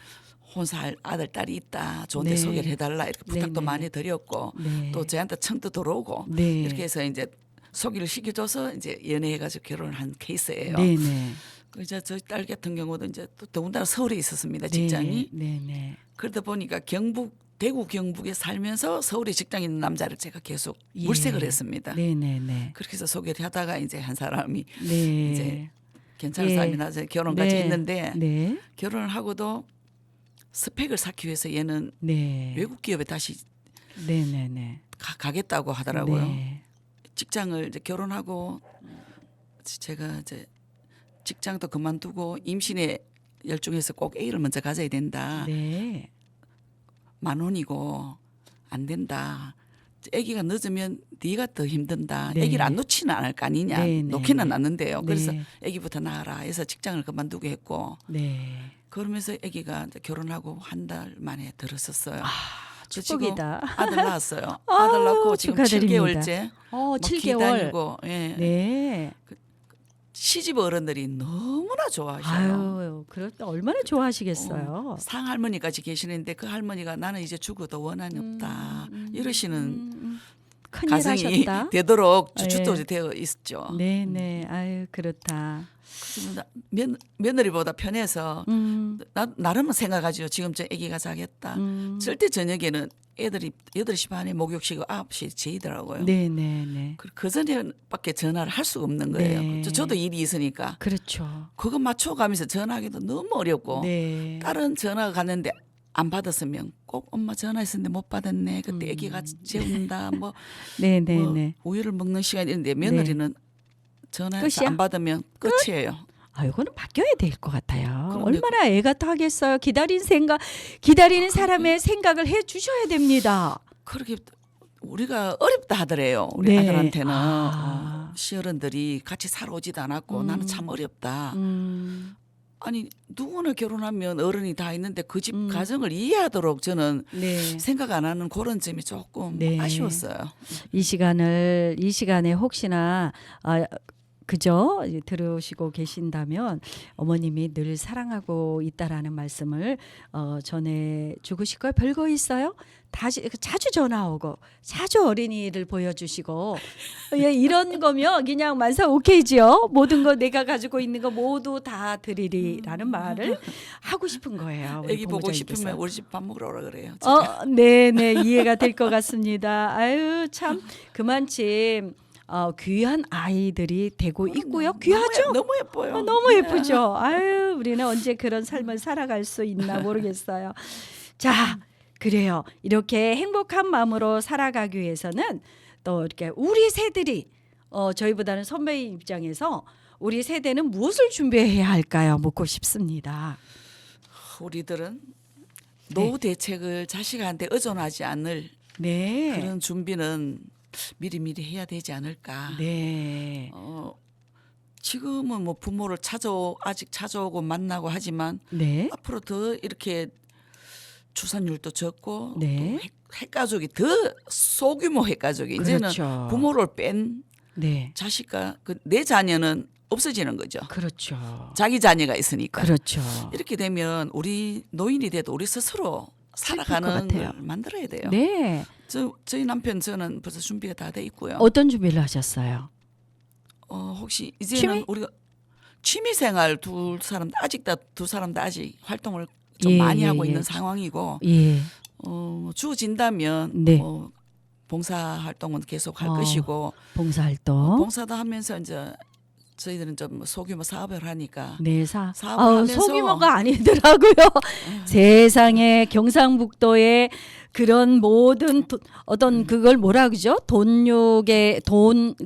혼자 할 아들 딸이 있다, 좋은데 네. 소개를 해달라 이렇게 부탁도 네. 많이 드렸고 네. 또 저한테 청도 들어오고 네. 이렇게 해서 이제 소개를 시켜줘서 이제 연애해가지고 결혼을 한 케이스예요. 네네. 이제 저희 딸 같은 경우도 이제 또 더군다나 서울에 있었습니다, 직장이. 네네. 그러다 보니까 대구 경북에 살면서 서울에 직장 있는 남자를 제가 계속 예. 물색을 했습니다. 네네네. 그렇게 해서 소개를 하다가 이제 한 사람이 네. 이제 괜찮은 예. 사람이 나서 결혼까지 네. 했는데 네. 결혼을 하고도 스펙을 쌓기 위해서 얘는 네. 외국 기업에 다시 네네네. 가겠다고 하더라고요. 네. 직장을 이제 결혼하고 제가 이제 직장도 그만두고 임신에 열중해서 꼭 A를 먼저 가져야 된다. 네. 10,000원이고 안 된다. 아기가 늦으면 네가 더 힘든다. 네. 아기를 안 놓지는 않을 거 아니냐. 네, 네, 놓기는 네. 않는데요. 그래서 네. 아기부터 낳아라 해서 직장을 그만두게 했고 네. 그러면서 아기가 이제 결혼하고 한 달 만에 들었었어요. 그래서 축복이다. 지금 아들 낳았어요. 아들 낳고 지금 축하드립니다. 7개월째. 7개월. 다니고 예. 네. 시집 어른들이 너무나 좋아하셔요. 아유, 그럴 때 얼마나 좋아하시겠어요. 상할머니까지 계시는데 그 할머니가 나는 이제 죽어도 원한이 없다 이러시는 큰일 가정이 하셨다. 되도록 예. 주춧돌이 되어 있죠. 네네. 아유, 그렇다. 그래서 며느리보다 편해서 나름은 생각하죠. 지금 저 아기가 자겠다. 절대 저녁에는 애들이 8시 반에 목욕시키고 9시에 제이더라고요. 네네네. 그 전에밖에 전화를 할 수가 없는 거예요. 네. 저도 일이 있으니까 그렇죠. 그거 맞춰가면서 전화하기도 너무 어렵고 네. 다른 전화가 갔는데 안 받았으면 꼭 엄마 전화했었는데 못 받았네. 그때 아기가 재운다. 뭐 네네네. 우유를 먹는 시간인데 며느리는 전화해서 끝이야? 안 받으면 끝이에요. 아, 이거는 바뀌어야 될 것 같아요. 그럼요. 얼마나 애가 타겠어요. 기다리는 사람의 생각을 해 주셔야 됩니다. 그렇게 우리가 어렵다 하더래요. 우리 네. 아들한테는 시어른들이 같이 살아오지도 않았고 나는 참 어렵다. 아니 누구나 결혼하면 어른이 다 있는데 그 집 가정을 이해하도록 저는 네. 생각 안 하는 그런 점이 조금 네. 아쉬웠어요. 이 시간에 혹시나 그죠? 들으시고 계신다면 어머님이 늘 사랑하고 있다라는 말씀을 전해주고 싶고요. 별거 있어요? 자주 전화 오고 자주 어린이를 보여주시고 예, 이런 거면 그냥 만사 오케이지요. 모든 거 내가 가지고 있는 거 모두 다 드리리라는 말을 하고 싶은 거예요. 우리 애기 보고 부모님께서. 싶으면 우리 집 밥 먹으러 오라 그래요. 네네 이해가 될 것 같습니다. 아유 참 그만큼 귀한 아이들이 되고 있고요. 귀하죠? 너무 예뻐요. 너무 예쁘죠. 아유 우리는 언제 그런 삶을 살아갈 수 있나 모르겠어요. 자 그래요. 이렇게 행복한 마음으로 살아가기 위해서는 또 이렇게 우리 세들이 저희보다는 선배의 입장에서 우리 세대는 무엇을 준비해야 할까요? 묻고 싶습니다. 우리들은 노후 대책을 자식한테 의존하지 않을 네. 그런 준비는 미리미리 해야 되지 않을까. 네. 지금은 뭐 부모를 아직 찾아오고 만나고 하지만 네. 앞으로 더 이렇게 출산율도 적고 네. 또 핵가족이 더 소규모 핵가족이 이제는 그렇죠. 부모를 뺀 네. 자식과 내 자녀는 없어지는 거죠. 그렇죠. 자기 자녀가 있으니까. 그렇죠. 이렇게 되면 우리 노인이 돼도 우리 스스로 살아가는 같아요. 걸 만들어야 돼요. 네. 저희 남편 저는 벌써 준비가 다 돼 있고요. 어떤 준비를 하셨어요? 혹시 이제는 취미? 우리가 취미생활 두 사람 다 아직 활동을 좀 예, 많이 예, 하고 예. 있는 상황이고 예. 주어진다면 네. 봉사 활동은 계속 할 어. 것이고 봉사활동. 봉사도 하면서 이제 저희들은 좀 소규모 사업을 하니까 네, 사업을 하면서 소규모가 아니더라고요. 세상에 경상북도에 그런 모든 어떤 그걸 뭐라 그러죠?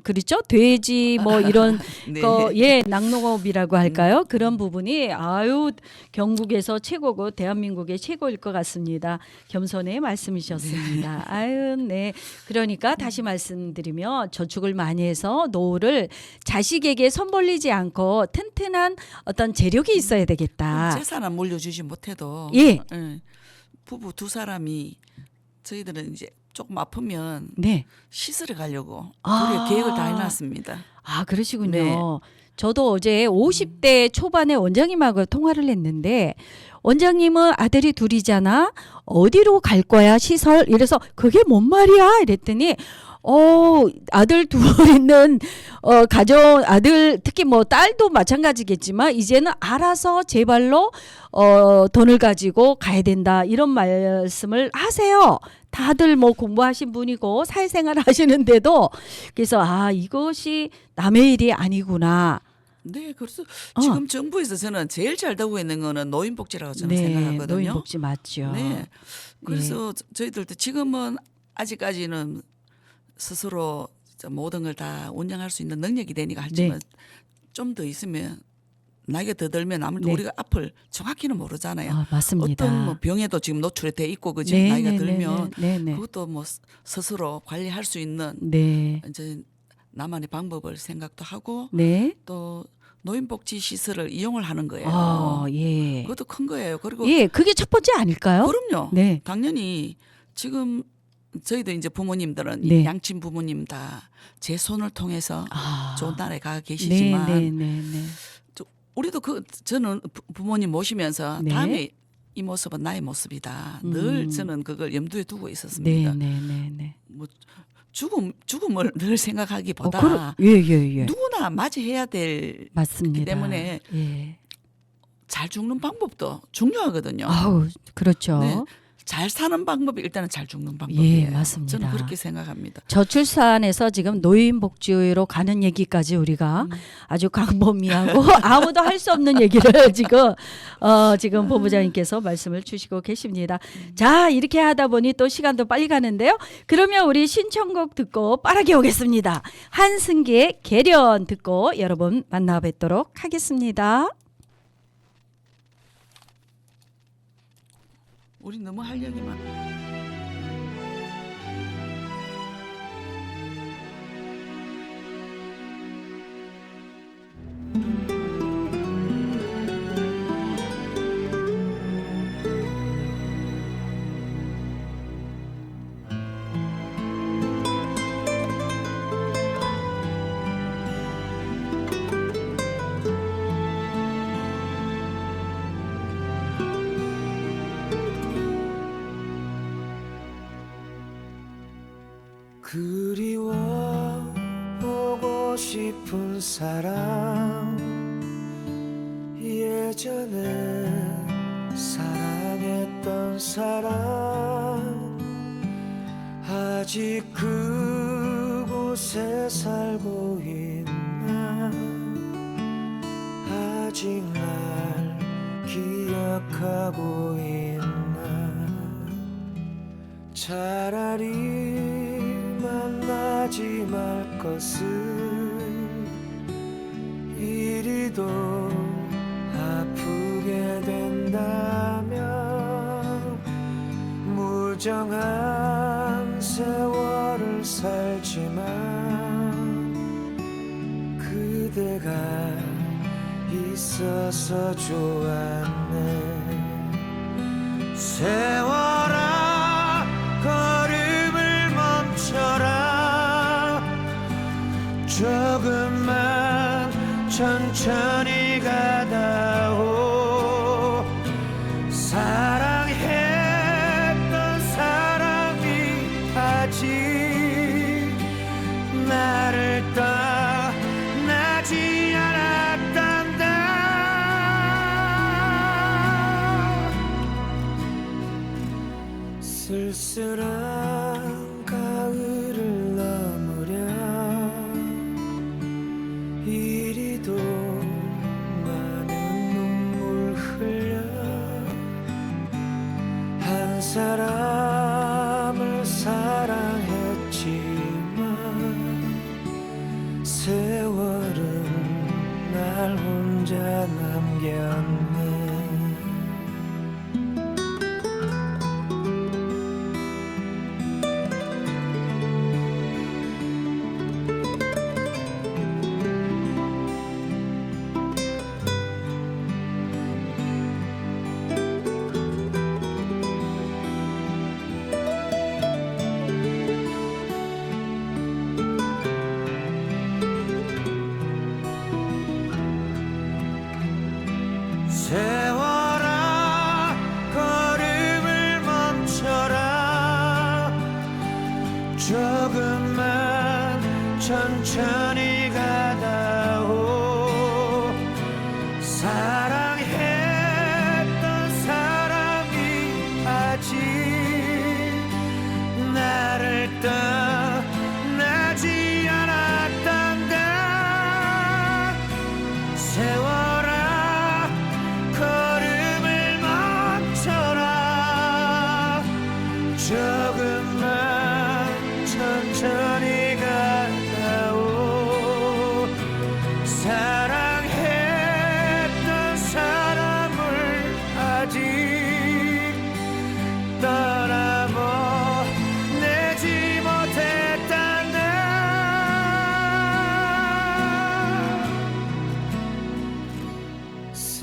그렇죠? 돼지 뭐 이런 네. 거 낙농업이라고 할까요? 그런 부분이 경북에서 최고고 대한민국의 최고일 것 같습니다. 겸손의 말씀이셨습니다. 아유, 네. 그러니까 다시 말씀드리면 저축을 많이 해서 노후를 자식에게 손벌리지 않고 튼튼한 어떤 재력이 있어야 되겠다. 재산은 물려주지 못해도 예. 부부 두 사람이 저희들은 이제 조금 아프면 네. 시설에 가려고 아. 그래 계획을 다 해놨습니다. 아, 그러시군요. 네. 저도 어제 50대 초반에 원장님하고 통화를 했는데 원장님은 아들이 둘이잖아. 어디로 갈 거야 시설? 이래서 그게 뭔 말이야? 이랬더니 아들 둘 있는 가정 아들 특히 뭐 딸도 마찬가지겠지만 이제는 알아서 제 발로 돈을 가지고 가야 된다 이런 말씀을 하세요. 다들 뭐 공부하신 분이고 사회생활 하시는데도 그래서 이것이 남의 일이 아니구나. 네, 그래서 지금 정부에서 저는 제일 잘 되고 있는 거는 노인복지라고 저는 생각하거든요. 노인복지 맞죠. 네, 그래서 저희들도 지금은 아직까지는 스스로 모든 걸 다 운영할 수 있는 능력이 되니까 하지만 좀 더 있으면 나이가 더 들면 아무래도 네. 우리가 앞을 정확히는 모르잖아요. 맞습니다. 어떤 뭐 병에도 지금 노출이 돼 있고 그죠? 네, 나이가 네, 들면 네, 네. 그것도 뭐 스스로 관리할 수 있는 네. 이제 나만의 방법을 생각도 하고 네. 또 노인복지 시설을 이용을 하는 거예요. 아, 예. 그것도 큰 거예요. 그리고 예, 그게 첫 번째 아닐까요? 그럼요. 네. 당연히 지금 저희도 이제 부모님들은 네. 양친 부모님 다 제 손을 통해서 아. 좋은 나라에 가 계시지만 네, 네, 네, 네. 우리도 저는 부모님 모시면서 네. 다음에 이 모습은 나의 모습이다. 늘 저는 그걸 염두에 두고 네, 있었습니다. 네, 네, 네. 뭐 죽음을 늘 생각하기보다 예, 예, 예. 누구나 맞이해야 될 맞습니다. 때문에 예. 잘 죽는 방법도 중요하거든요. 아우, 그렇죠. 네. 잘 사는 방법이 일단은 잘 죽는 방법이에요. 예, 맞습니다. 저는 그렇게 생각합니다. 저출산에서 지금 노인복지로 가는 얘기까지 우리가 아주 광범위하고 아무도 할 수 없는 얘기를 지금 본부장님께서 말씀을 주시고 계십니다. 자, 이렇게 하다 보니 또 시간도 빨리 가는데요. 그러면 우리 신청곡 듣고 빠르게 오겠습니다. 한승기의 계련 듣고 여러분 만나 뵙도록 하겠습니다. 우리 너무 할 얘기만. 그리워 보고 싶은 사람 예전에 사랑했던 사람 아직 그곳에 살고 있나 아직 날 기억하고 있나 차라리 만나지 말 것을 이리도 아프게 된다면 무정한 세월을 살지만 그대가 있어서 좋았네 세월아 걸음을 멈춰라 조금만 천천히 가다오 사랑했던 사람이 아직 나를 떠나지 않았단다 쓸쓸한 가을을 넘으려 이리도 많은 눈물 흘려 한 사람을 사랑했지만 세월은 날 혼자 남겼네 세월아 걸음을 멈춰라 조금만 천천히 가다오 사랑했던 사람이 아직 나를 떠나지 않았단다 세월아 걸음을 멈춰라 조금만 천천히 가다오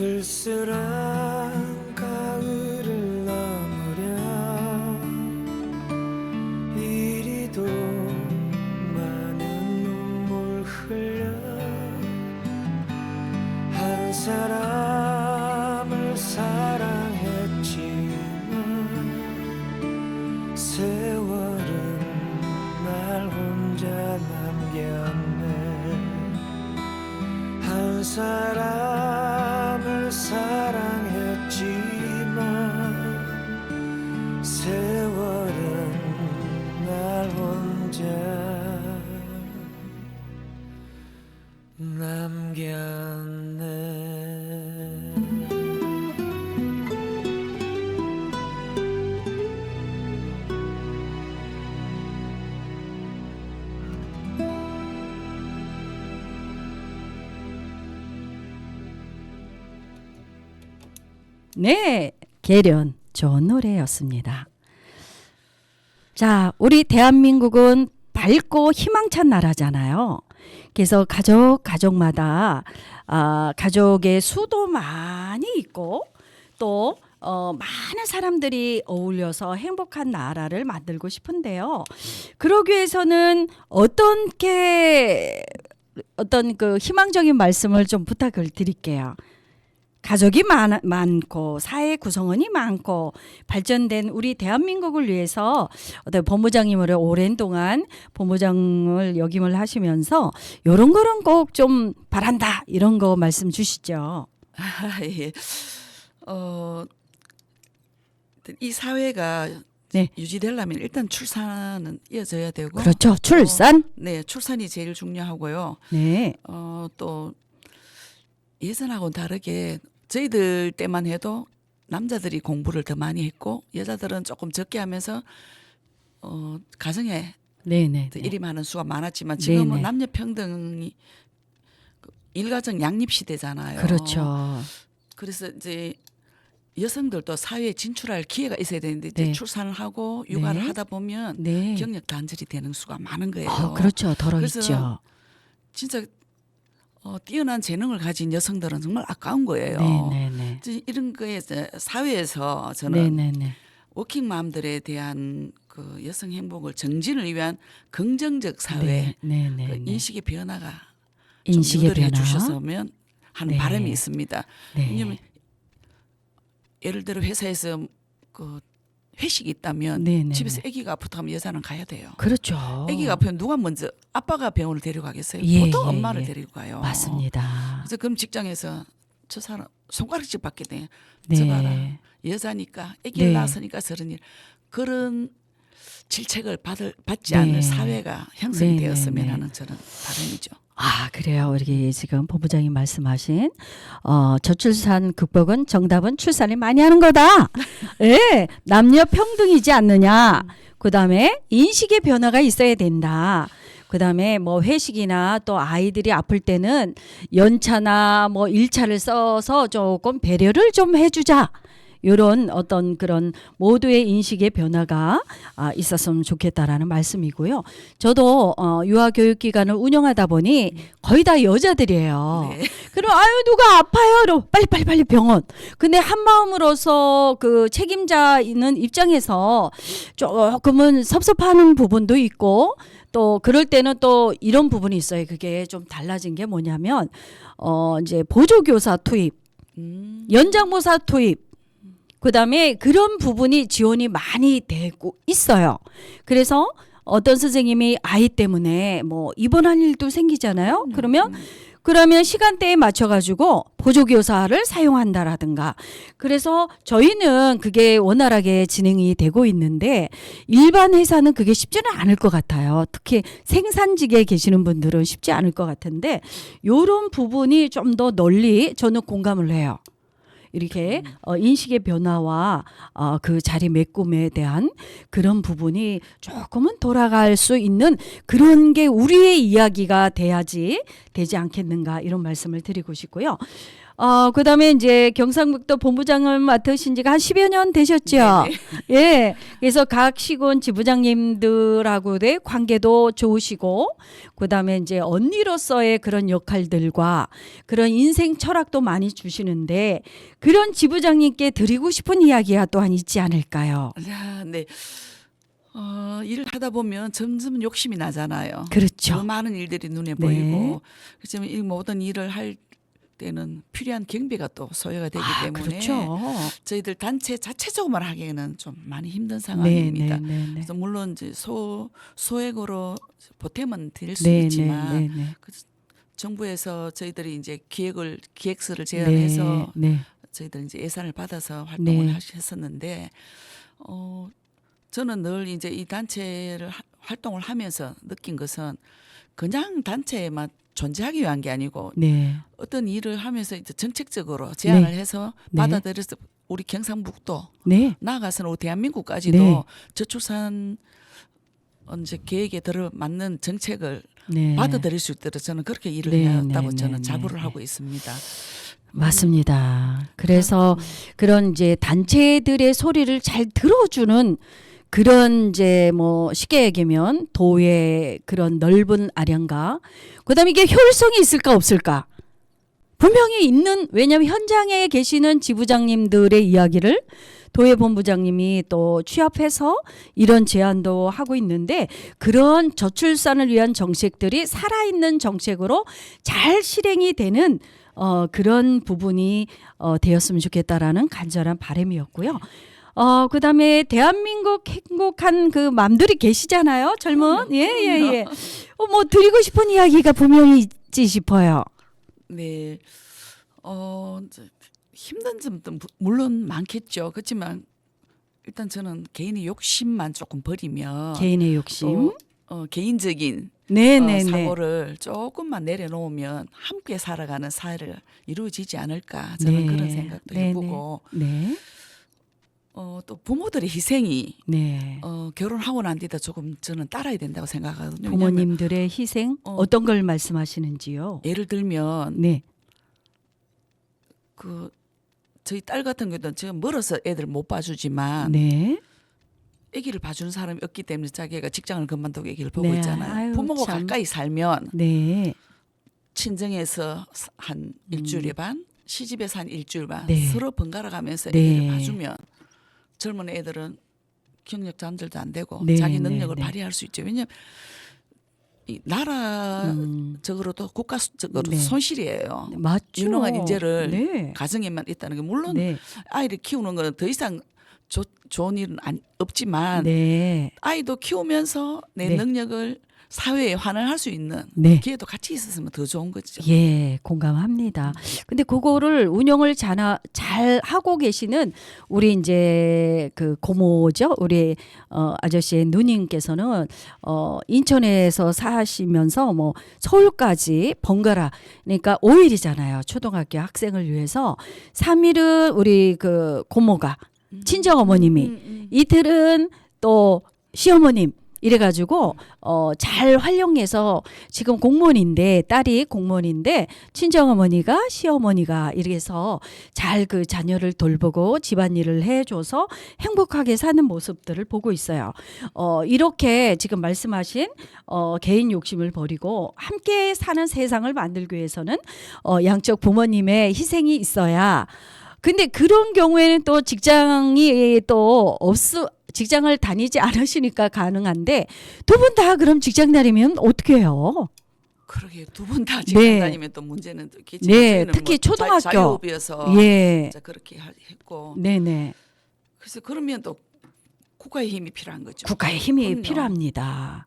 쓸쓸한 가을을 넘으려 이리도 많은 눈물 흘려 한 사람을 사랑했지만 세월은 날 혼자 남겼네. 한 사람을 사랑했지만 세월은 날 혼자 남겼네. 네, 계련 좋은 노래였습니다. 자, 우리 대한민국은 밝고 희망찬 나라잖아요. 그래서 가족마다 가족의 수도 많이 있고 또 많은 사람들이 어울려서 행복한 나라를 만들고 싶은데요. 그러기 위해서는 어떤 그 희망적인 말씀을 좀 부탁을 드릴게요. 가족이 많고 사회 구성원이 많고 발전된 우리 대한민국을 위해서 어떤 본부장님으로 오랜 동안 본부장을 역임을 하시면서 이런 거는 꼭 좀 바란다 이런 거 말씀 주시죠. 예. 이 사회가 네. 유지되려면 일단 출산은 이어져야 되고 그렇죠. 출산. 네, 출산이 제일 중요하고요. 네. 또 예전하고는 다르게 저희들 때만 해도 남자들이 공부를 더 많이 했고 여자들은 조금 적게 하면서 가정에 네네. 일이 많은 수가 많았지만 지금은 네네. 남녀 평등이 일가정 양립 시대잖아요. 그렇죠. 그래서 이제 여성들도 사회에 진출할 기회가 있어야 되는데 이제 네. 출산을 하고 육아를 네. 하다 보면 네. 경력 단절이 되는 수가 많은 거예요. 그렇죠. 덜어 그래서 있죠. 진짜 뛰어난 재능을 가진 여성들은 정말 아까운 거예요. 네네네. 이제 이런 거에 사회에서 저는 네네네. 워킹맘들에 대한 그 여성 행복을 정진을 위한 긍정적 사회 네네네. 그 인식의 변화가 인식의 좀 유도해 변화. 주셨으면 하는 네. 바람이 있습니다. 네. 왜냐하면 예를 들어 회사에서 그 회식이 있다면 네네네. 집에서 아기가 아프다면 여자는 가야 돼요. 그렇죠. 아기가 아프면 누가 먼저 아빠가 병원을 데려가겠어요? 예, 보통 예, 엄마를 예. 데리고 가요. 맞습니다. 그래서 그럼 직장에서 저 사람 손가락질 받게 돼. 네. 저 봐라. 여자니까 아기를 네. 낳았으니까 저런 일. 그런 질책을 받지 네. 않는 사회가 형성이 네, 되었으면 네, 네. 하는 저는 바람이죠. 그래요. 우리 지금 본부장님 말씀하신 저출산 극복은 정답은 출산을 많이 하는 거다. 예, 남녀 평등이지 않느냐. 그다음에 인식의 변화가 있어야 된다. 그다음에 뭐 회식이나 또 아이들이 아플 때는 연차나 뭐 일차를 써서 조금 배려를 좀 해주자. 이런 어떤 그런 모두의 인식의 변화가 있었으면 좋겠다라는 말씀이고요. 저도 유아교육기관을 운영하다 보니 거의 다 여자들이에요. 네. 그럼 누가 아파요? 빨리 병원. 근데 한 마음으로서 그 책임자 있는 입장에서 조금은 섭섭하는 부분도 있고 또 그럴 때는 또 이런 부분이 있어요. 그게 좀 달라진 게 뭐냐면 이제 보조교사 투입, 연장보사 투입. 그다음에 그런 부분이 지원이 많이 되고 있어요. 그래서 어떤 선생님이 아이 때문에 뭐 입원할 일도 생기잖아요. 그러면 시간대에 맞춰가지고 보조교사를 사용한다라든가. 그래서 저희는 그게 원활하게 진행이 되고 있는데 일반 회사는 그게 쉽지는 않을 것 같아요. 특히 생산직에 계시는 분들은 쉽지 않을 것 같은데 이런 부분이 좀 더 널리 저는 공감을 해요. 이렇게 인식의 변화와 그 자리 메꿈에 대한 그런 부분이 조금은 돌아갈 수 있는 그런 게 우리의 이야기가 돼야지 되지 않겠는가 이런 말씀을 드리고 싶고요. 그다음에 이제 경상북도 본부장을 맡으신 지가 한 10여 년 되셨죠. 예. 그래서 각 시군 지부장님들하고의 관계도 좋으시고, 그다음에 이제 언니로서의 그런 역할들과 그런 인생 철학도 많이 주시는데, 그런 지부장님께 드리고 싶은 이야기가 또한 있지 않을까요? 야, 네. 일을 하다 보면 점점 욕심이 나잖아요. 그렇죠. 더 많은 일들이 눈에 네. 보이고, 그렇지만 이 모든 일을 할 때는 필요한 경비가 또 소요가 되기 때문에 그렇죠. 저희들 단체 자체적으로만 하기에는 좀 많이 힘든 네, 상황입니다. 네, 네, 네. 그래서 물론 이제 소액으로 보탬은 드릴 수 네, 있지만 네, 네, 네. 정부에서 저희들이 이제 기획서를 제안해서 네. 저희들 이제 예산을 받아서 활동을 네. 했었는데 저는 늘 이제 이 단체를 활동을 하면서 느낀 것은 그냥 단체에만 존재하기 위한 게 아니고 네. 어떤 일을 하면서 이제 정책적으로 제안을 해서 네. 받아들여서 우리 경상북도 네. 나아가서는 우리 대한민국까지도 네. 저출산 이제 계획에 들어맞는 정책을 네. 받아들일 수 있도록 저는 그렇게 일을 네, 해왔다고 네, 저는 네, 자부를 네. 하고 있습니다. 맞습니다. 그래서 그런 이제 단체들의 소리를 잘 들어주는 그런 이제 뭐 쉽게 얘기하면 도의 그런 넓은 아량과 그다음에 이게 효율성이 있을까 없을까? 분명히 있는, 왜냐하면 현장에 계시는 지부장님들의 이야기를 도의 본부장님이 또 취합해서 이런 제안도 하고 있는데, 그런 저출산을 위한 정책들이 살아있는 정책으로 잘 실행이 되는 그런 부분이 되었으면 좋겠다라는 간절한 바람이었고요. 그다음에 대한민국 행복한 그 맘들이 계시잖아요. 젊은. 예. 뭐 드리고 싶은 이야기가 분명히 있지 싶어요. 네, 이제 힘든 점도 물론 많겠죠. 그렇지만 일단 저는 개인의 욕심만 조금 버리면 개인의 욕심. 개인적인 네네네. 사고를 조금만 내려놓으면 함께 살아가는 사회를 이루어지지 않을까 저는 그런 생각도 해보고 네. 또 부모들의 희생이 네. 결혼하고 난 뒤다 조금 저는 따라야 된다고 생각하거든요. 부모님들의 희생 어떤 걸 말씀하시는지요? 예를 들면 네. 그 저희 딸 같은 경우는 지금 멀어서 애들 못 봐주지만 네. 아기를 봐주는 사람이 없기 때문에 자기가 직장을 그만두고 아기를 보고 네. 있잖아요. 아유, 부모가 참. 가까이 살면 네. 친정에서 한 일주일에 반, 시집에서 한 일주일 반 네. 서로 번갈아 가면서 네. 애기를 봐주면 젊은 애들은 경력 단절도 안 되고 네, 자기 능력을 네, 네. 발휘할 수 있죠. 왜냐하면 이 나라적으로도 국가적으로도 네. 손실이에요. 맞죠. 유능한 인재를 네. 가정에만 있다는 게 물론 네. 아이를 키우는 건 더 이상 좋은 일은 없지만 네. 아이도 키우면서 내 네. 능력을 사회에 환원할 수 있는 네. 기회도 같이 있었으면 더 좋은 거죠. 예, 공감합니다. 근데 그거를 운영을 잘 하고 계시는 우리 이제 그 고모죠. 우리 아저씨의 누님께서는 인천에서 사시면서 뭐 서울까지 번갈아, 그러니까 5일이잖아요. 초등학교 학생을 위해서 3일은 우리 그 고모가 친정 어머님이 이틀은 또 시어머님 이래가지고 잘 활용해서 지금 공무원인데 딸이 공무원인데 친정어머니가 시어머니가 이래서 잘 그 자녀를 돌보고 집안일을 해줘서 행복하게 사는 모습들을 보고 있어요. 이렇게 지금 말씀하신 개인 욕심을 버리고 함께 사는 세상을 만들기 위해서는 양쪽 부모님의 희생이 있어야. 근데 그런 경우에는 또 직장이 또 직장을 다니지 않으시니까 가능한데 두 분 다 그럼 직장 다니면 어떻게 해요? 그러게 두 분 다 직장 네. 다니면 또 문제는 또 있겠지만 네, 저희는 특히 뭐 초등학교. 자유업이어서 예. 진짜 그렇게 했고 네네. 그래서 그러면 또 국가의 힘이 필요한 거죠. 국가의 힘이 그럼요. 필요합니다.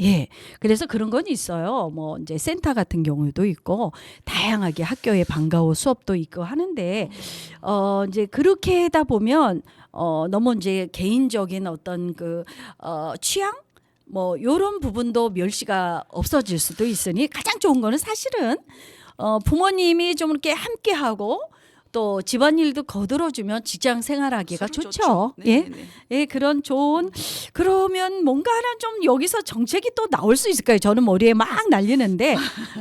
예. 그래서 그런 건 있어요. 뭐 이제 센터 같은 경우도 있고 다양하게 학교에 방과후 수업도 있고 하는데 이제 그렇게 하다 보면 너무 이제 개인적인 어떤 그 취향 뭐 요런 부분도 멸시가 없어질 수도 있으니 가장 좋은 거는 사실은 부모님이 좀 이렇게 함께 하고 또 집안일도 거들어주면 직장 생활하기가 서로 좋죠. 네, 예, 네, 네. 예, 그런 좋은 그러면 뭔가 하나 좀 여기서 정책이 또 나올 수 있을까요? 저는 머리에 막 날리는데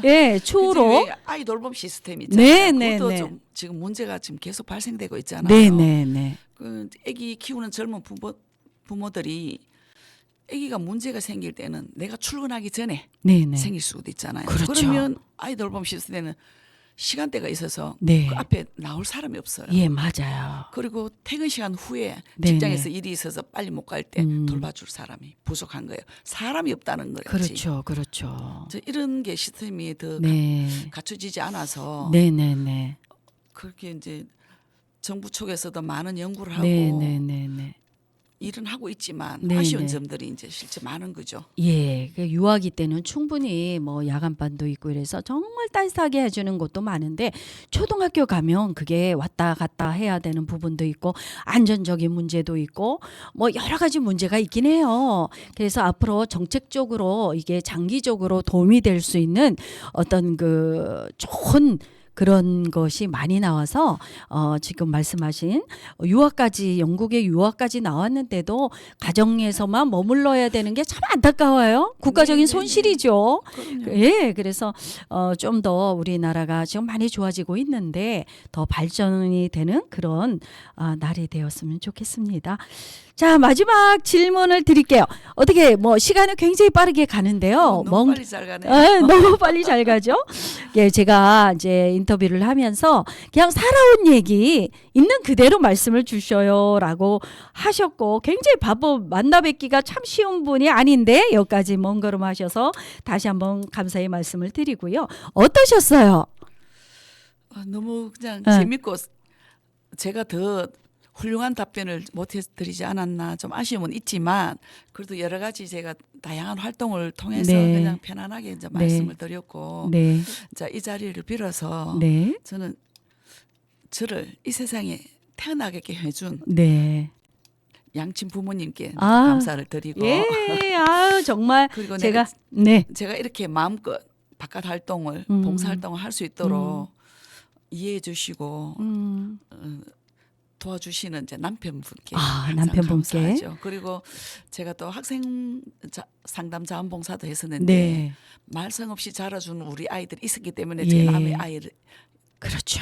예, 추후로 그치, 왜 아이 돌봄 시스템 있잖아요. 네, 네, 그것도 네. 좀 지금 문제가 지금 계속 발생되고 있잖아요. 네, 네, 네. 그 아기 키우는 젊은 부모들이 아기가 문제가 생길 때는 내가 출근하기 전에 네, 네. 생길 수도 있잖아요. 그렇죠. 그러면 아이 돌봄 시스템에는 시간대가 있어서 네. 그 앞에 나올 사람이 없어요. 예, 맞아요. 그리고 퇴근 시간 후에 네, 직장에서 네. 일이 있어서 빨리 못 갈 때 돌봐줄 사람이 부족한 거예요. 사람이 없다는 거예요. 그렇죠, 그렇죠. 이런 게 시스템이 더 네, 갖춰지지 않아서 네, 네, 네. 그렇게 이제 정부 쪽에서도 많은 연구를 하고 네, 네, 네, 네. 일은 하고 있지만 네, 아쉬운 네. 점들이 이제 실제 많은 거죠. 예, 그 유아기 때는 충분히 뭐 야간반도 있고 이래서 정말 따뜻하게 해주는 곳도 많은데 초등학교 가면 그게 왔다 갔다 해야 되는 부분도 있고 안전적인 문제도 있고 뭐 여러 가지 문제가 있긴 해요. 그래서 앞으로 정책적으로 이게 장기적으로 도움이 될 수 있는 어떤 그 좋은 그런 것이 많이 나와서 지금 말씀하신 유아까지 영국의 유아까지 나왔는데도 가정에서만 머물러야 되는 게 참 안타까워요. 국가적인 네, 네, 네. 손실이죠. 그럼요. 예, 그래서 좀 더 우리나라가 지금 많이 좋아지고 있는데 더 발전이 되는 그런 날이 되었으면 좋겠습니다. 자, 마지막 질문을 드릴게요. 어떻게 뭐 시간은 굉장히 빠르게 가는데요. 너무 빨리 잘 가네요. 너무 빨리 잘 가죠. 예, 제가 이제 인터뷰를 하면서 그냥 살아온 얘기 있는 그대로 말씀을 주셔요라고 하셨고 굉장히 바보 만나 뵙기가 참 쉬운 분이 아닌데 여기까지 먼 걸음 하셔서 다시 한번 감사의 말씀을 드리고요. 어떠셨어요? 너무 그냥 네. 재밌고 제가 더 훌륭한 답변을 못 해드리지 않았나 좀 아쉬움은 있지만 그래도 여러 가지 제가 다양한 활동을 통해서 네. 그냥 편안하게 이제 말씀을 드렸고 네, 자, 이 자리를 빌어서 네, 저는 저를 이 세상에 태어나게 해준 네. 양친 부모님께 아, 감사를 드리고 예, 아유 정말 그리고 제가 내가 네, 제가 이렇게 마음껏 바깥 활동을 음. 봉사 활동을 할 수 있도록 이해해 주시고 도와주시는 이제 남편분께 항상 남편분께 감사하죠. 그리고 제가 또 학생 상담 자원봉사도 했었는데 네, 말썽 없이 자라준 우리 아이들이 있었기 때문에 예. 제 남의 아이들에게 그렇죠.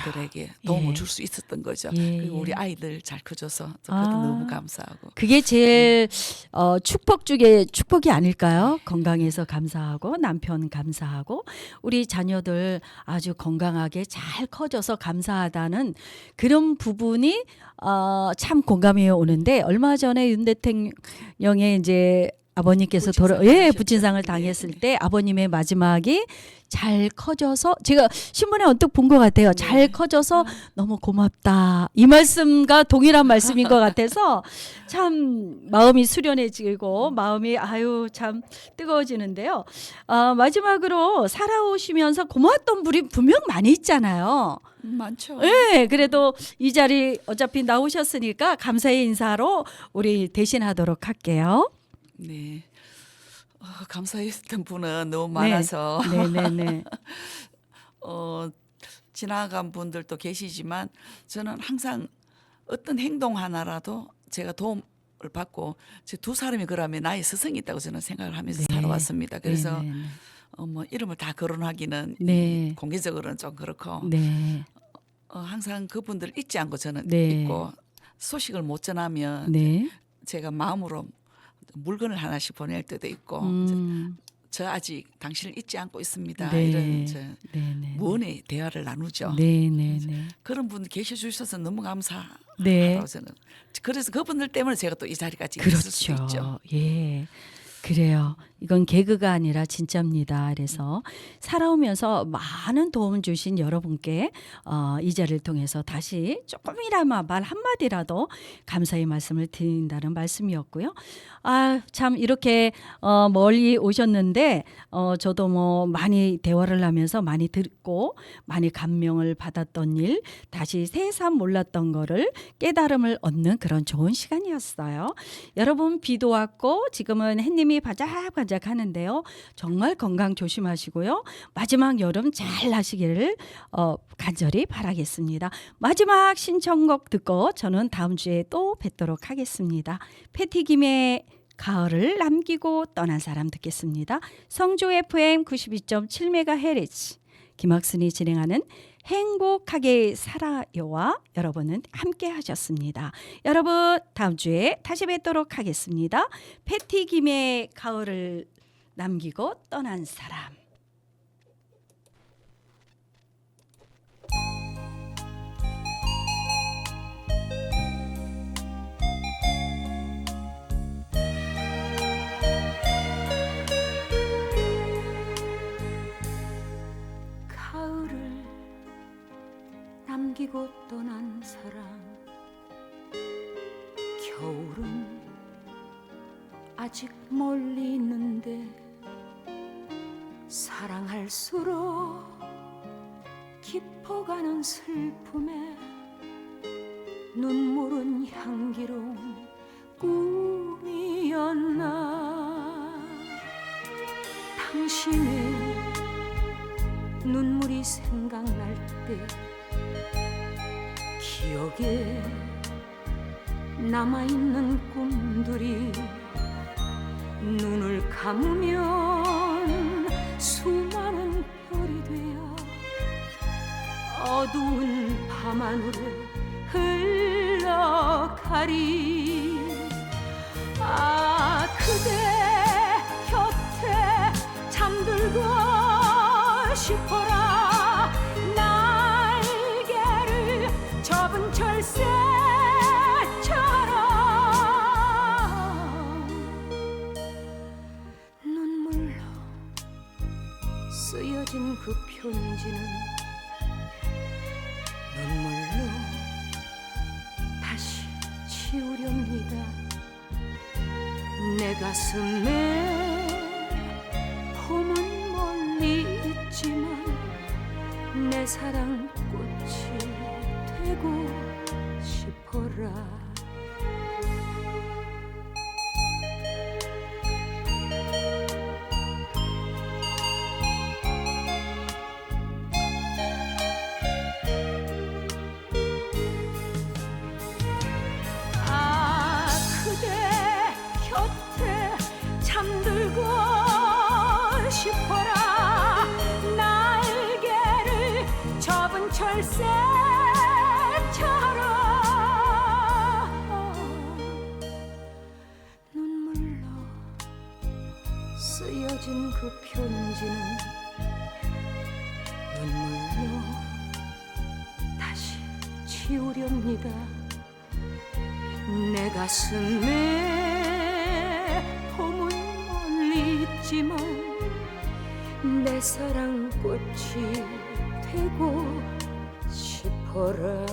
도움을 예. 줄 수 있었던 거죠. 예, 그리고 예. 우리 아이들 잘 커줘서 그것도 아. 너무 감사하고 그게 제일 축복 중에 축복이 아닐까요? 건강해서 감사하고 남편 감사하고 우리 자녀들 아주 건강하게 잘 커져서 감사하다는 그런 부분이 참 공감이 오는데 얼마 전에 윤 대통령의 이제 아버님께서 부친상을 당했을 때 아버님의 마지막이 잘 커져서 제가 신문에 언뜻 본 것 같아요. 잘 커져서 너무 고맙다. 이 말씀과 동일한 말씀인 것 같아서 참 마음이 수련해지고 마음이 아유 참 뜨거워지는데요. 마지막으로 살아오시면서 고마웠던 분이 분명 많이 있잖아요. 많죠. 네, 그래도 이 자리 어차피 나오셨으니까 감사의 인사로 우리 대신하도록 할게요. 네. 감사했던 분은 너무 많아서 네네네. 지나간 분들도 계시지만 저는 항상 어떤 행동 하나라도 제가 도움을 받고 제 두 사람이 그러면 나의 스승이 있다고 저는 생각을 하면서 네. 살아왔습니다. 그래서 네네네. 뭐 이름을 다 거론하기는 네. 공개적으로는 좀 그렇고 네. 항상 그분들 잊지 않고 저는 네. 있고 소식을 못 전하면 네. 제가 마음으로 물건을 하나씩 보낼 때도 있고 저 아직 당신을 잊지 않고 있습니다. 네. 이런 저 네네. 무언의 대화를 나누죠. 네네네. 그런 분 계셔 주셔서 너무 감사하다고 네. 저는. 그래서 그분들 때문에 제가 또 이 자리까지 있을 수 있죠. 그렇죠. 예. 그래요. 이건 개그가 아니라 진짜입니다. 그래서 살아오면서 많은 도움 주신 여러분께 이 자리를 통해서 다시 조금이나마 말 한마디라도 감사의 말씀을 드린다는 말씀이었고요. 참 이렇게 멀리 오셨는데 저도 뭐 많이 대화를 하면서 많이 듣고 많이 감명을 받았던 일, 다시 새삼 몰랐던 거를 깨달음을 얻는 그런 좋은 시간이었어요. 여러분 비도 왔고 지금은 햇님이 바짝바짝 시작하는데요. 정말 건강 조심하시고요. 마지막 여름 잘 나시기를 간절히 바라겠습니다. 마지막 신청곡 듣고 저는 다음 주에 또 뵙도록 하겠습니다. 패티김의 가을을 남기고 떠난 사람 듣겠습니다. 성주 FM 92.7MHz 김학순이 진행하는 행복하게 살아요와 여러분은 함께 하셨습니다. 여러분 다음 주에 다시 뵙도록 하겠습니다. 패티김의 가을을 남기고 떠난 사람. 가을을 남기고 떠난 사람 겨울은 아직 멀리 있는데 사랑할수록 깊어가는 슬픔에 눈물은 향기로운 꿈이었나 당신의 눈물이 생각날 때 기억에 남아있는 꿈들이 눈을 감으면 수많은 별이 되어 어두운 밤하늘에 흘러가리 아 그대 곁에 잠들고 싶어라 날개를 접은 철새처럼 눈물로 쓰여진 그 편지는 눈물로 다시 지우렵니다 내 가슴에 봄은 멀리 있지만 내 사랑꽃이 되고 싶어라 아 그대 곁에 잠들고 싶어라 날개를 접은 철새처럼 눈물로 쓰여진 그 편지는 눈물로 다시 지우렵니다 내 가슴에 봄은 멀리 있지만 내 사랑꽃이 되고 싶어라